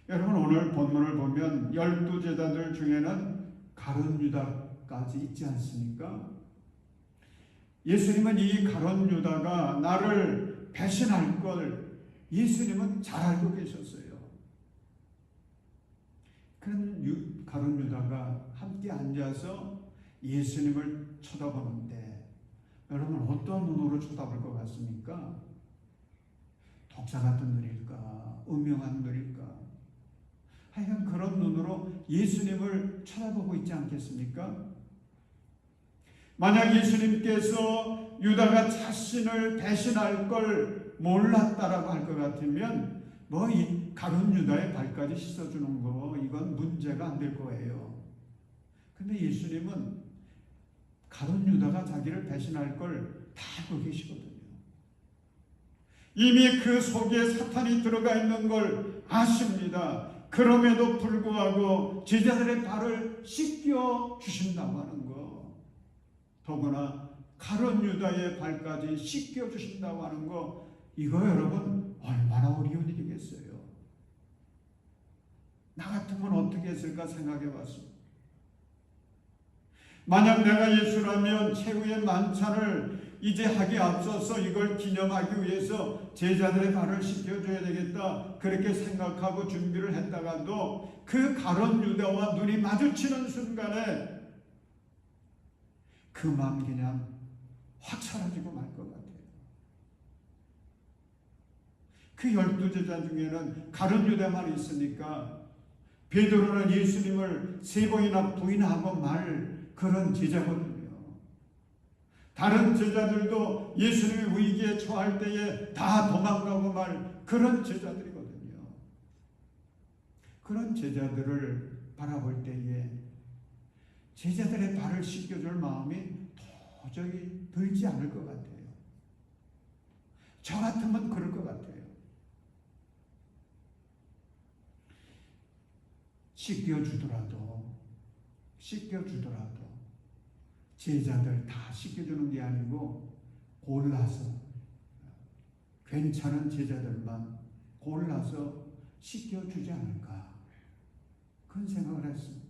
여러분, 오늘 본문을 보면 12제자들 중에는 가룟 유다까지 있지 않습니까? 예수님은 이 가룟 유다가 나를 배신할 걸 예수님은 잘 알고 계셨어요. 그런 가룟 유다가 함께 앉아서 예수님을 쳐다보는데, 여러분 어떤 눈으로 쳐다볼 것 같습니까? 독사 같은 눈일까? 음흉한 눈일까? 하여간 그런 눈으로 예수님을 쳐다보고 있지 않겠습니까? 만약 예수님께서 유다가 자신을 배신할 걸 몰랐다라고 할 것 같으면 이 가룟 유다의 발까지 씻어주는 거, 이건 문제가 안 될 거예요. 근데 예수님은 가룟 유다가 자기를 배신할 걸 다 알고 계시거든요. 이미 그 속에 사탄이 들어가 있는 걸 아십니다. 그럼에도 불구하고 제자들의 발을 씻겨 주신다고 하는 거, 더구나 가룟 유다의 발까지 씻겨 주신다고 하는 거, 이거 여러분 얼마나 어려운 일이겠어요. 나 같으면 어떻게 했을까 생각해 봤습니다. 만약 내가 예수라면 최후의 만찬을 이제 하기 앞서서 이걸 기념하기 위해서 제자들의 발을 씻겨줘야 되겠다, 그렇게 생각하고 준비를 했다가도 그 가룟 유다와 눈이 마주치는 순간에 그 마음 그냥 확 사라지고 말 것 같아요. 그 12제자 중에는 가룟 유다만 있으니까 베드로는 예수님을 3번이나 부인하고 말 그런 제자거든요. 다른 제자들도 예수님의 위기에 처할 때에 다 도망가고 말 그런 제자들이거든요. 그런 제자들을 바라볼 때에 제자들의 발을 씻겨줄 마음이 도저히 들지 않을 것 같아요. 저 같으면 그럴 것 같아요. 씻겨주더라도 제자들 다 씻겨주는 게 아니고 골라서 괜찮은 제자들만 골라서 씻겨주지 않을까 그런 생각을 했습니다.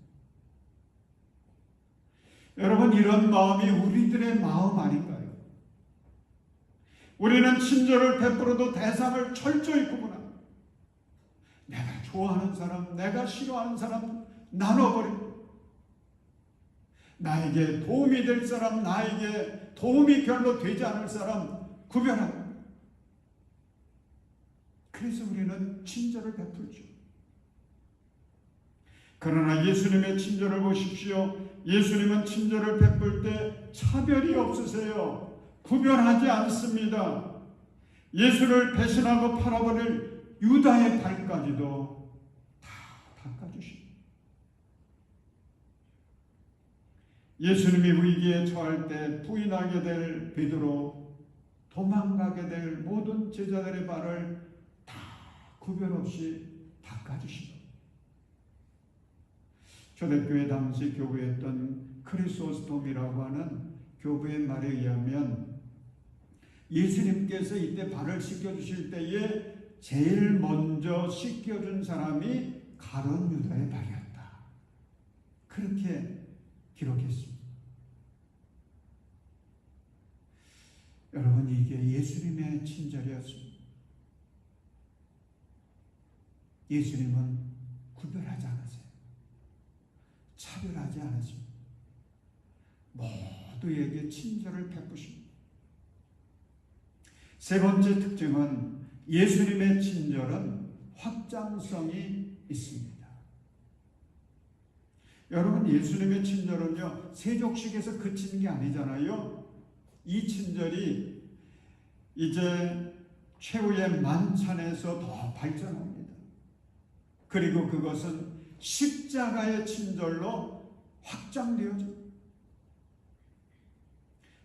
여러분, 이런 마음이 우리들의 마음 아닌가요? 우리는 친절을 베풀어도 대상을 철저히 구분합니다. 내가 좋아하는 사람, 내가 싫어하는 사람 나눠버립니다. 나에게 도움이 될 사람, 나에게 도움이 별로 되지 않을 사람 구별합니다. 그래서 우리는 친절을 베풀죠. 그러나 예수님의 친절을 보십시오. 예수님은 친절을 베풀 때 차별이 없으세요. 구별하지 않습니다. 예수를 배신하고 팔아버릴 유다의 발까지도 다 닦아주십니다. 예수님이 위기에 처할 때 부인하게 될 베드로, 도망가게 될 모든 제자들의 발을 다 구별 없이 닦아주십니다. 초대교회 당시 교부였던 크리소스톰이라고 하는 교부의 말에 의하면 예수님께서 이때 발을 씻겨주실 때에 제일 먼저 씻겨준 사람이 가룟 유다의 발이었다. 그렇게 기록했습니다. 여러분, 이게 예수님의 친절이었습니다. 예수님은 구별하지 않으세요. 차별하지 않으십니다. 모두에게 친절을 베푸십니다. 세 번째 특징은 예수님의 친절은 확장성이 있습니다. 여러분, 예수님의 친절은요, 세족식에서 그치는 게 아니잖아요. 이 친절이 이제 최후의 만찬에서 더 발전합니다. 그리고 그것은 십자가의 친절로 확장되어집니다.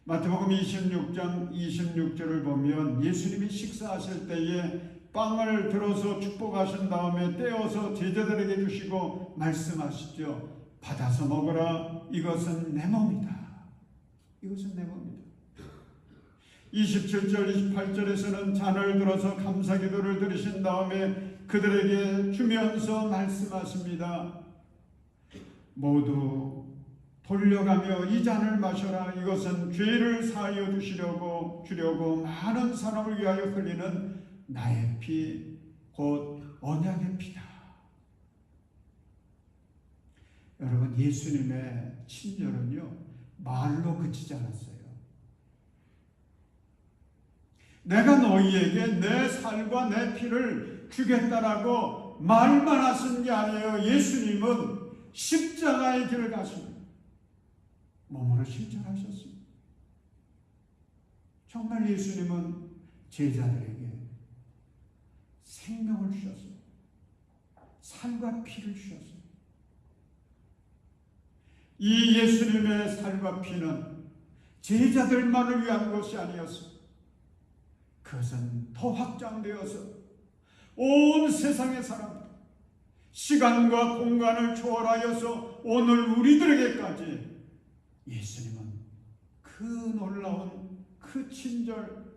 마태복음 26장 26절을 보면 예수님이 식사하실 때에 빵을 들어서 축복하신 다음에 떼어서 제자들에게 주시고 말씀하시죠. 받아서 먹으라. 이것은 내 몸이다. 이것은 내 몸이다. 27절 28절에서는 잔을 들어서 감사기도를 드리신 다음에 그들에게 주면서 말씀하십니다. 모두 돌려가며 이 잔을 마셔라. 이것은 죄를 사하여 주려고 많은 사람을 위하여 흘리는 나의 피, 곧 언약의 피다. 여러분, 예수님의 친절은요, 말로 그치지 않았어요. 내가 너희에게 내 살과 내 피를 주겠다라고 말만 하신 게 아니에요. 예수님은 십자가의 길을 가십니다. 몸으로 실천하셨습니다. 정말 예수님은 제자들에게 생명을 주셨습니다. 살과 피를 주셨습니다. 이 예수님의 살과 피는 제자들만을 위한 것이 아니었습니다. 그것은 더 확장되어서 온 세상의 사람들, 시간과 공간을 초월하여서 오늘 우리들에게까지 예수님은 그 놀라운 그 친절,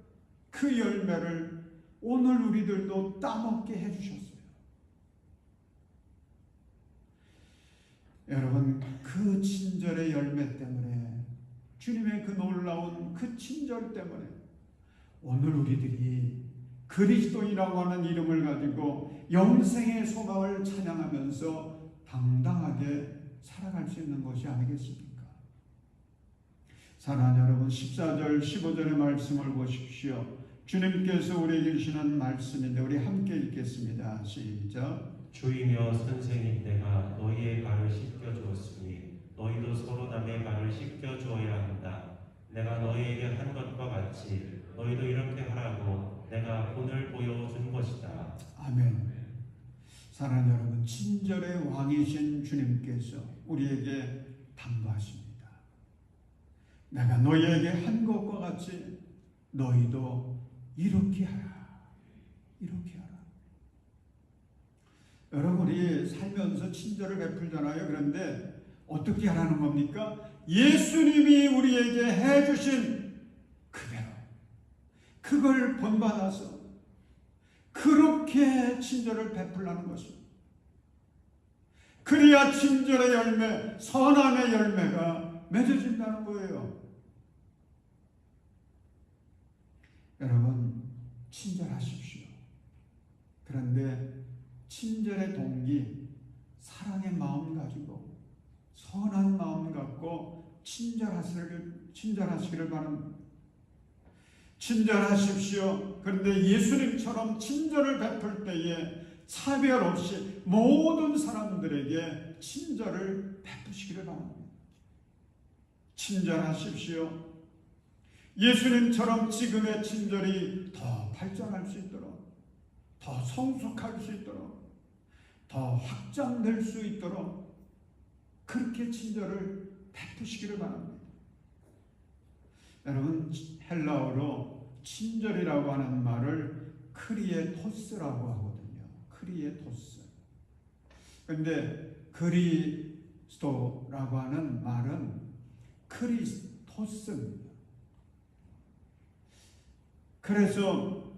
그 열매를 오늘 우리들도 따먹게 해주셨어요. 여러분, 그 친절의 열매 때문에, 주님의 그 놀라운 그 친절 때문에 오늘 우리들이 그리스도인이라고 하는 이름을 가지고 영생의 소망을 찬양하면서 당당하게 살아갈 수 있는 것이 아니겠습니까? 사랑하는 여러분, 14절 15절의 말씀을 보십시오. 주님께서 우리에게 주시는 말씀인데 우리 함께 읽겠습니다. 시작. 주이며 선생님, 내가 너희의 발을 씻겨 주었으니 너희도 서로 남의 발을 씻겨 주어야 한다. 내가 너희에게 한 것과 같이 너희도 이렇게 하라고 내가 본을 보여준 것이다. 아멘. 사랑하는 여러분, 친절의 왕이신 주님께서 우리에게 당부하십니다. 내가 너희에게 한 것과 같이 너희도 이렇게 하라. 이렇게 하라. 여러분, 우리 살면서 친절을 베풀잖아요. 그런데 어떻게 하라는 겁니까? 예수님이 우리에게 해주신 그대로 그걸 본받아서 그렇게 친절을 베풀라는 것입니다. 그래야 친절의 열매, 선함의 열매가 맺어진다는 거예요. 여러분, 친절하십시오. 그런데 친절의 동기, 사랑의 마음 가지고 선한 마음 갖고 친절하시기를 바랍니다. 친절하십시오. 그런데 예수님처럼 친절을 베풀 때에 차별 없이 모든 사람들에게 친절을 베푸시기를 바랍니다. 친절하십시오. 예수님처럼 지금의 친절이 더 발전할 수 있도록, 더 성숙할 수 있도록, 더 확장될 수 있도록 그렇게 친절을 베푸시기를 바랍니다. 여러분, 헬라어로 친절이라고 하는 말을 크리에토스라고 하거든요. 크리에토스. 그런데 그리스도라고 하는 말은 크리스토스입니다. 그래서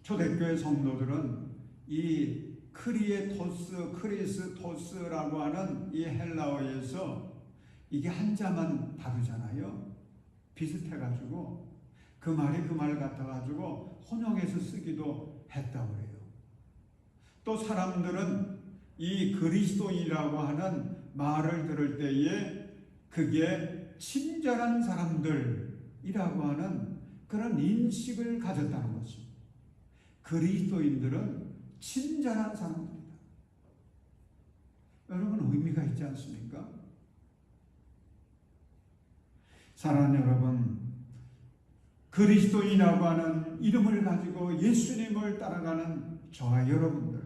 초대교회 성도들은 이 크리에토스, 크리스토스라고 하는 이 헬라어에서 이게 한자만 다르잖아요. 비슷해가지고 그 말이 그 말 같아가지고 혼용해서 쓰기도 했다고 그래요. 또 사람들은 이 그리스도인이라고 하는 말을 들을 때에 그게 친절한 사람들이라고 하는 그런 인식을 가졌다는 것입니다. 그리스도인들은 친절한 사람들이다. 여러분, 의미가 있지 않습니까? 사랑하는 여러분, 그리스도인이라고 하는 이름을 가지고 예수님을 따라가는 저와 여러분들,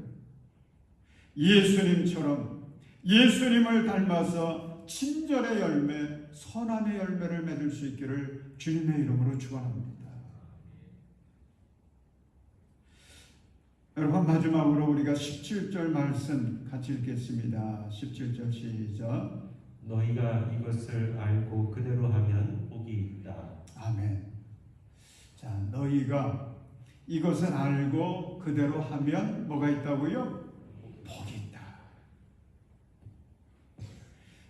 예수님처럼 예수님을 닮아서 친절의 열매, 선함의 열매를 맺을 수 있기를 주님의 이름으로 축원합니다. 여러분, 마지막으로 우리가 17절 말씀 같이 읽겠습니다. 17절 시작. 너희가 이것을 알고 그대로 하면 복이 있다. 아멘. 자, 너희가 이것을 알고 그대로 하면 뭐가 있다고요? 복이 있다.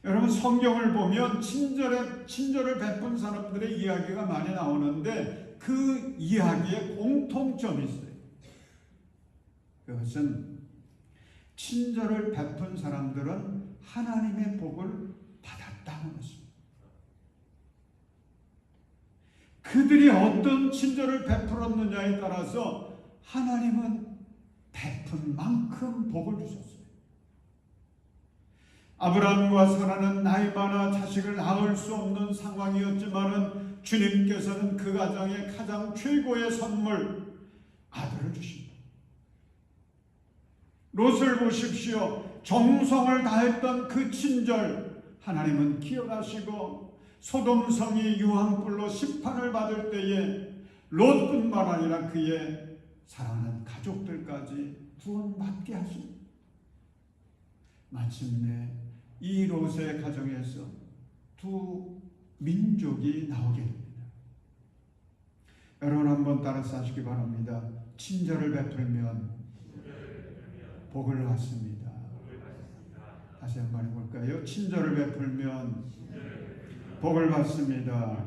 여러분, 성경을 보면 친절을 베푼 사람들의 이야기가 많이 나오는데 그 이야기에 공통점이 있어요. 그것은 친절을 베푼 사람들은 하나님의 복을 받았다는 것입니다. 그들이 어떤 친절을 베풀었느냐에 따라서 하나님은 베푼 만큼 복을 주셨어요. 아브라함과 사라는 나이 많아 자식을 낳을 수 없는 상황이었지만은 주님께서는 그 가정의 가장 최고의 선물, 아들을 주십니다. 롯을 보십시오. 정성을 다했던 그 친절 하나님은 기억하시고 소돔성이 유황불로 심판을 받을 때에 롯뿐만 아니라 그의 사랑하는 가족들까지 구원받게 하십니다. 마침내 이 롯의 가정에서 두 민족이 나오게 됩니다. 여러분, 한번 따라서 하시기 바랍니다. 친절을 베풀면 복을 받습니다. 다시 한번 해볼까요? 친절을 베풀면 복을 받습니다.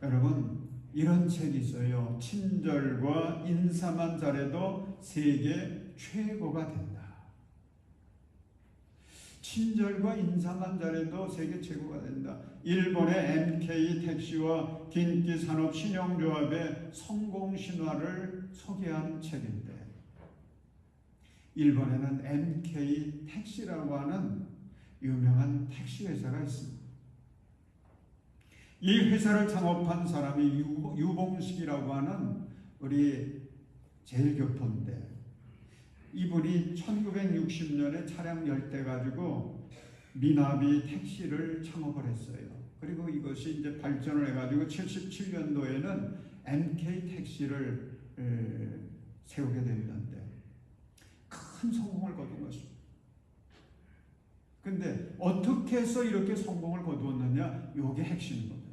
여러분, 이런 책이 있어요. 친절과 인사만 잘해도 세계 최고가 된다. 친절과 인사만 잘해도 세계 최고가 된다. 일본의 MK 택시와 긴기 산업 신용조합의 성공 신화를 소개한 책인데, 일본에는 MK 택시라고 하는 유명한 택시 회사가 있습니다. 이 회사를 창업한 사람이 유봉식이라고 하는 우리 제일 교포인데, 이분이 1960년에 차량 10대 가지고 미나비 택시를 창업을 했어요. 그리고 이것이 이제 발전을 해가지고 77년도에는 MK 택시를 세우게 됐는데 큰 성공을 거둔 것입니다. 근데 어떻게 해서 이렇게 성공을 거두었느냐? 이게 핵심이거든요.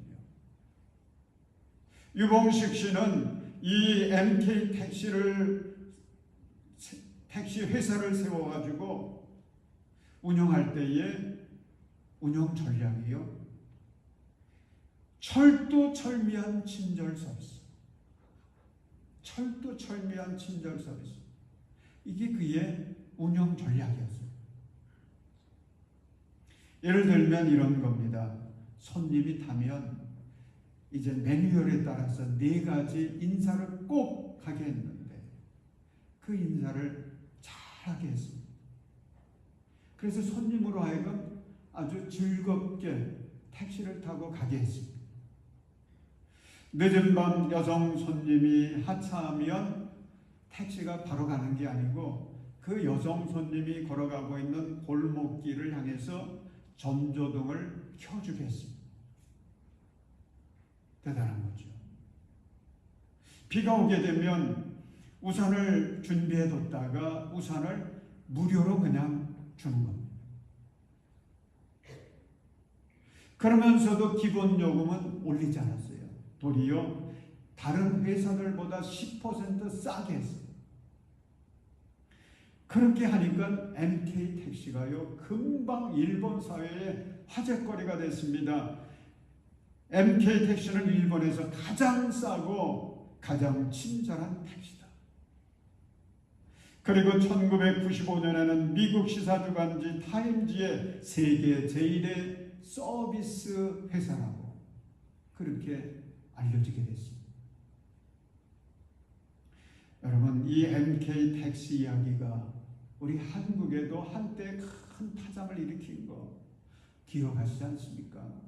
유봉식 씨는 이 MK 택시 회사를 세워가지고 운영할 때의 운영 전략이요, 철두철미한 친절 서비스. 철두철미한 친절 서비스. 이게 그의 운영 전략이었어요. 예를 들면 이런 겁니다. 손님이 타면 이제 매뉴얼에 따라서 4가지 인사를 꼭 하게 했는데 그 인사를 잘하게 했습니다. 그래서 손님으로 하여금 아주 즐겁게 택시를 타고 가게 했습니다. 늦은 밤 여성 손님이 하차하면 택시가 바로 가는 게 아니고 그 여성 손님이 걸어가고 있는 골목길을 향해서 전조등을 켜주게 했습니다. 대단한 거죠. 비가 오게 되면 우산을 준비해 뒀다가 우산을 무료로 그냥 주는 겁니다. 그러면서도 기본 요금은 올리지 않았어요. 도리어 다른 회사들보다 10% 싸게 했어요. 그렇게 하니까 MK 택시가요, 금방 일본 사회의 화제거리가 됐습니다. MK 택시는 일본에서 가장 싸고 가장 친절한 택시다. 그리고 1995년에는 미국 시사주간지 타임지의 세계 제1의 서비스 회사라고 그렇게 알려지게 됐습니다. 여러분, 이 MK 택시 이야기가 우리 한국에도 한때 큰 파장을 일으킨 거 기억하시지 않습니까?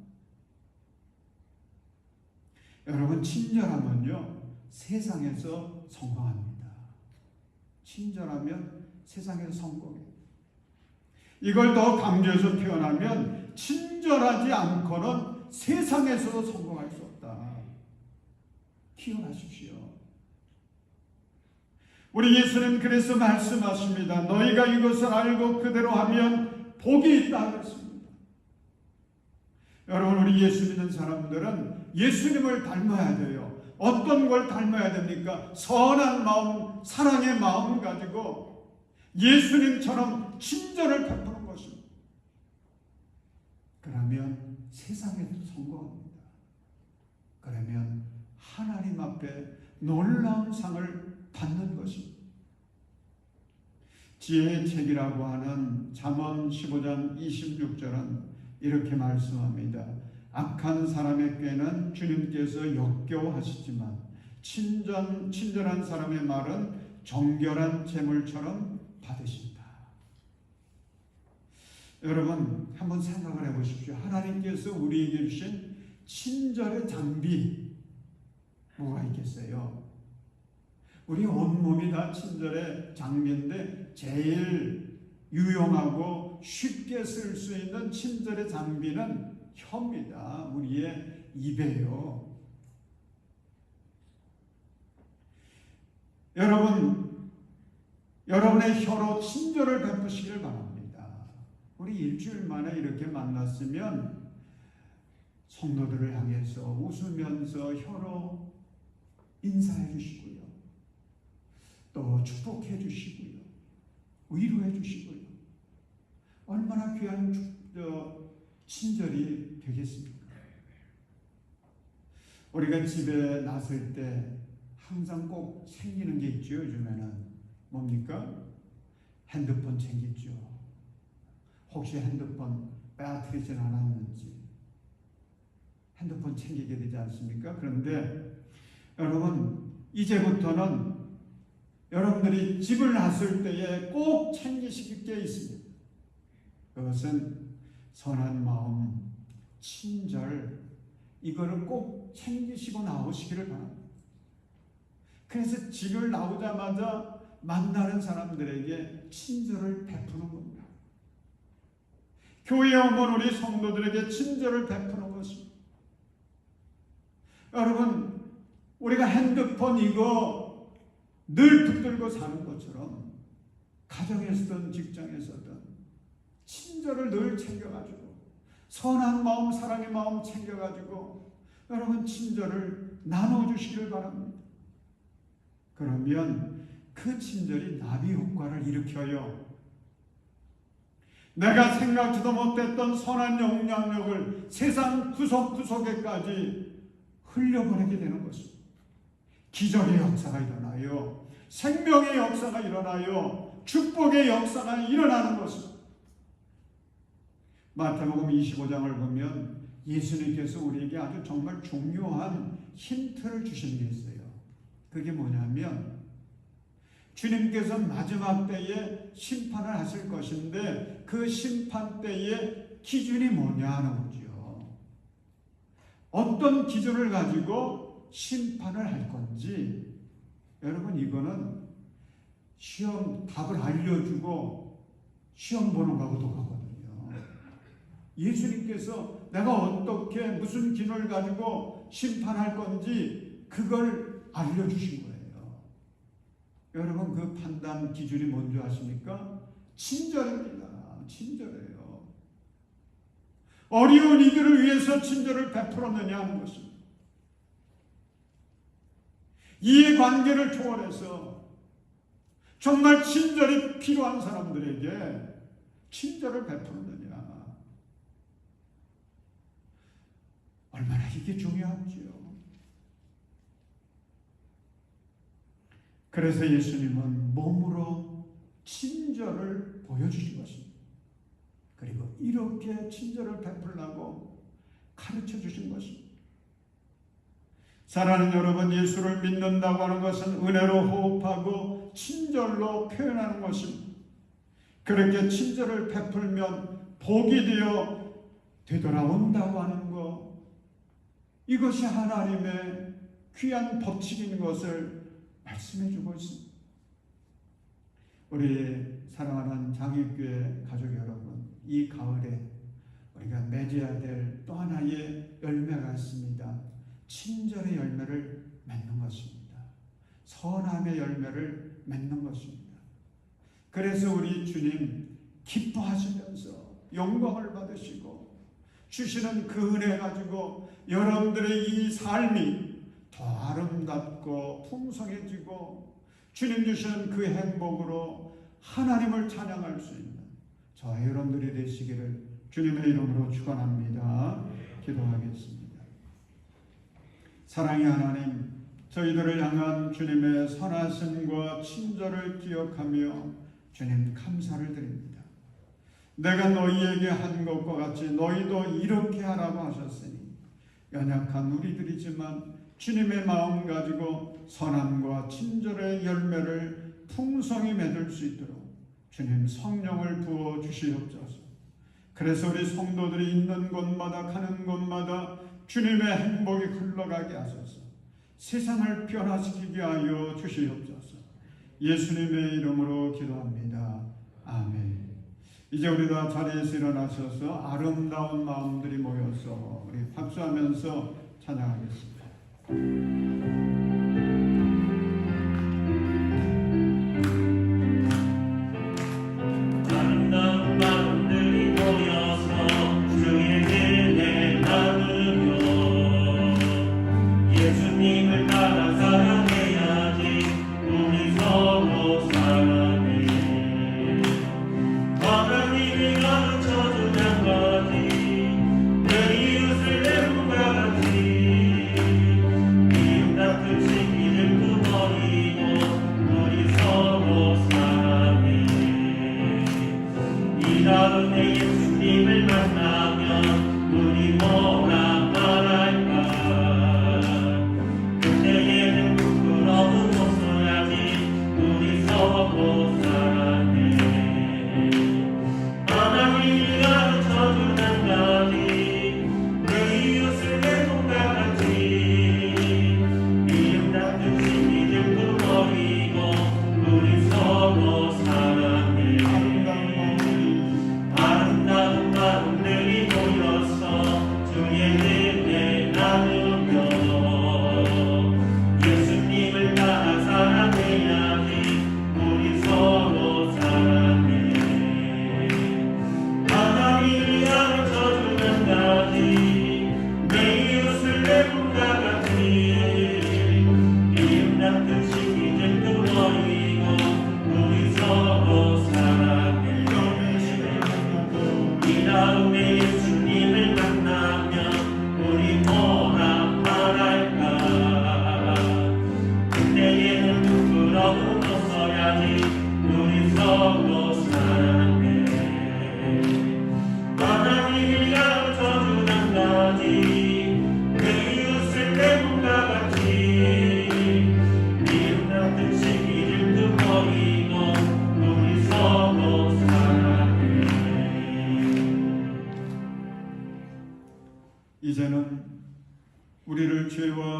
여러분, 친절하면요 세상에서 성공합니다. 친절하면 세상에서 성공해요. 이걸 더 강조해서 표현하면 친절하지 않고는 세상에서도 성공할 수 없다. 기억하십시오. 우리 예수님 그래서 말씀하십니다. 너희가 이것을 알고 그대로 하면 복이 있다 그랬습니다. 여러분, 우리 예수 믿는 사람들은 예수님을 닮아야 돼요. 어떤 걸 닮아야 됩니까? 선한 마음, 사랑의 마음 가지고 예수님처럼 친절을 베푸는 것입니다. 그러면 세상에도 성공합니다. 그러면 하나님 앞에 놀라운 상을 받는 것입니다. 지혜의 책이라고 하는 잠언 15장 26절은 이렇게 말씀합니다. 악한 사람의 꾀는 주님께서 역겨워하시지만 친절한 사람의 말은 정결한 재물처럼 받으신다. 여러분, 한번 생각을 해보십시오. 하나님께서 우리에게 주신 친절의 장비 뭐가 있겠어요? 우리 온몸이 다 친절의 장비인데 제일 유용하고 쉽게 쓸 수 있는 친절의 장비는 혀입니다. 우리의 입이에요. 여러분의 혀로 친절을 베푸시길 바랍니다. 우리 일주일 만에 이렇게 만났으면 성도들을 향해서 웃으면서 혀로 인사해 주시고요. 또 축복해 주시고요. 위로해 주시고요. 얼마나 귀한 친절이 되겠습니까? 우리가 집에 나설 때 항상 꼭 챙기는 게 있죠. 요즘에는 뭡니까? 핸드폰 챙기죠. 혹시 핸드폰 배터리진 않았는지 핸드폰 챙기게 되지 않습니까? 그런데 여러분, 이제부터는 여러분들이 집을 나설 때에 꼭 챙기실 게 있습니다. 그것은 선한 마음, 친절, 이거를 꼭 챙기시고 나오시기를 바랍니다. 그래서 집을 나오자마자 만나는 사람들에게 친절을 베푸는 겁니다. 교회에 오면 우리 성도들에게 친절을 베푸는 것입니다. 여러분, 우리가 핸드폰 이거 늘 붙들고 사는 것처럼 가정에서든 직장에서든 친절을 늘 챙겨가지고 선한 마음, 사랑의 마음 챙겨가지고 여러분 친절을 나눠주시기를 바랍니다. 그러면 그 친절이 나비 효과를 일으켜요. 내가 생각지도 못했던 선한 영향력을 세상 구석구석에까지 흘려보내게 되는 것입니다. 기적의 역사가 일어나요. 생명의 역사가 일어나요. 축복의 역사가 일어나는 것입니다. 마태복음 25장을 보면 예수님께서 우리에게 아주 정말 중요한 힌트를 주신 게 있어요. 그게 뭐냐면 주님께서 마지막 때에 심판을 하실 것인데 그 심판 때의 기준이 뭐냐 하는 거죠. 어떤 기준을 가지고 심판을 할 건지 여러분 이거는 시험 답을 알려주고 시험 보는 거하고 똑같거든요. 예수님께서 내가 어떻게 무슨 기준을 가지고 심판할 건지 그걸 알려주신 거예요. 여러분 그 판단 기준이 뭔지 아십니까? 친절입니다. 친절해요. 어려운 이들을 위해서 친절을 베풀었느냐 하는 것입니다. 이해관계를 초월해서 정말 친절이 필요한 사람들에게 친절을 베푸느냐. 얼마나 이게 중요한지요. 그래서 예수님은 몸으로 친절을 보여주신 것입니다. 그리고 이렇게 친절을 베풀라고 가르쳐 주신 것입니다. 사랑하는 여러분, 예수를 믿는다고 하는 것은 은혜로 호흡하고 친절로 표현하는 것입니다. 그렇게 친절을 베풀면 복이 되어 되돌아온다고 하는 것, 이것이 하나님의 귀한 법칙인 것을 말씀해 주고 있습니다. 우리 사랑하는 장애교회 가족 여러분, 이 가을에 우리가 맺어야 될 또 하나의 열매가 있습니다. 친절의 열매를 맺는 것입니다. 선함의 열매를 맺는 것입니다. 그래서 우리 주님 기뻐하시면서 영광을 받으시고 주시는 그 은혜 가지고 여러분들의 이 삶이 더 아름답고 풍성해지고 주님 주시는 그 행복으로 하나님을 찬양할 수 있는 저와 여러분들이 되시기를 주님의 이름으로 축원합니다. 기도하겠습니다. 사랑의 하나님, 저희들을 향한 주님의 선하심과 친절을 기억하며 주님 감사를 드립니다. 내가 너희에게 한 것과 같이 너희도 이렇게 하라고 하셨으니 연약한 우리들이지만 주님의 마음 가지고 선함과 친절의 열매를 풍성히 맺을 수 있도록 주님 성령을 부어 주시옵소서. 그래서 우리 성도들이 있는 곳마다 가는 곳마다 주님의 행복이 흘러가게 하소서. 세상을 변화시키게 하여 주시옵소서. 예수님의 이름으로 기도합니다. 아멘. 이제 우리 다 자리에서 일어나셔서 아름다운 마음들이 모여서 우리 박수하면서 찬양하겠습니다. 아름다운 마음들이 모여서 주의 은혜 나누며 예수님을 따라 사랑해야지. 우리 서로 사랑해. 하나님이 가르쳐주는 거지. 내 이웃을 내 몸과 같이 미움 다툼 시기를 끊어버리고 우리 서로 사랑해. 이 다음에 예수님을 만나면 우리 뭐라 말할까. 그때에는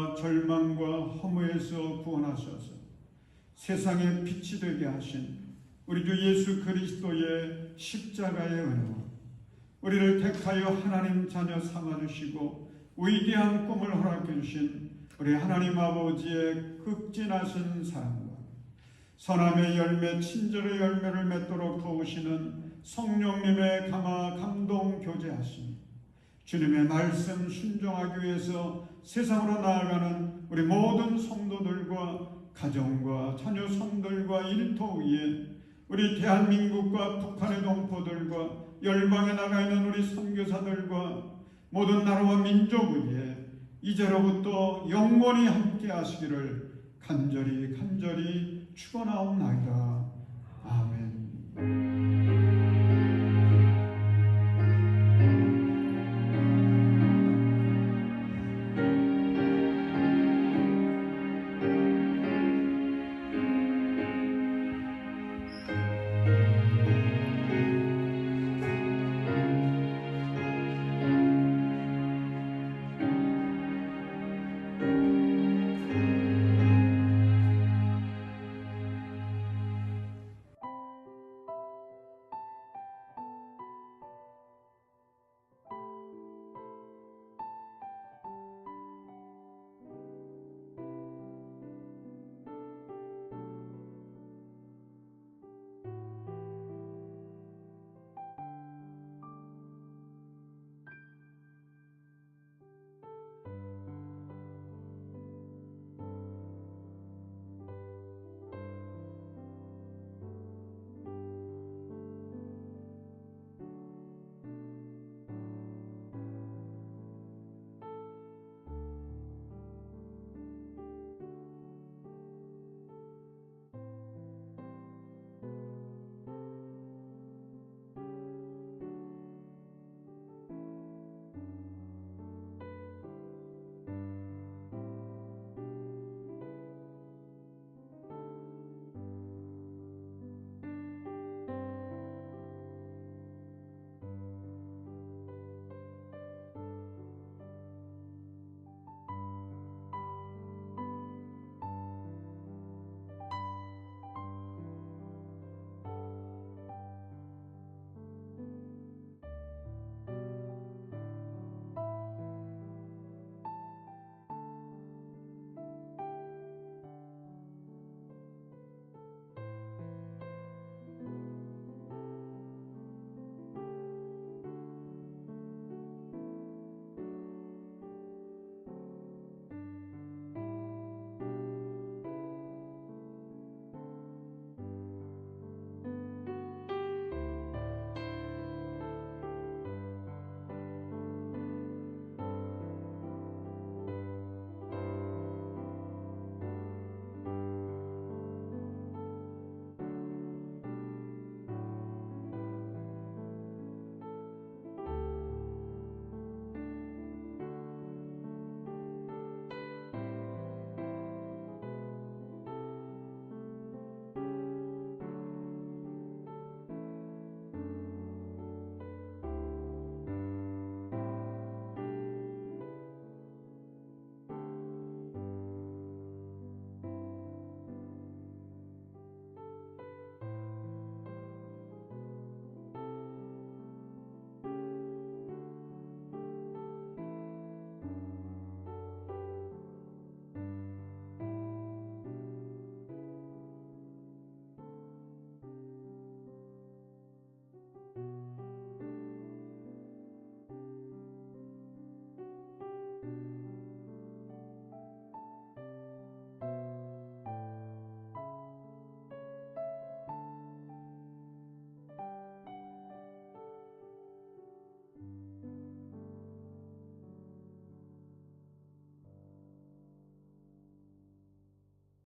어둠과 절망과 허무에서 구원하셔서 세상의 빛이 되게 하신 우리 주 예수 그리스도의 십자가의 은혜와 우리를 택하여 하나님 자녀 삼아주시고 위대한 꿈을 허락해 주신 우리 하나님 아버지의 극진하신 사랑과 선함의 열매, 친절의 열매를 맺도록 도우시는 성령님의 강화 감동 교제하심, 주님의 말씀 순종하기 위해서 세상으로 나아가는 우리 모든 성도들과 가정과 자녀 성들과 일터 위에 우리 대한민국과 북한의 동포들과 열방에 나가 있는 우리 선교사들과 모든 나라와 민족 위에 이제로부터 영원히 함께 하시기를 간절히 축원하옵나이다. 아멘.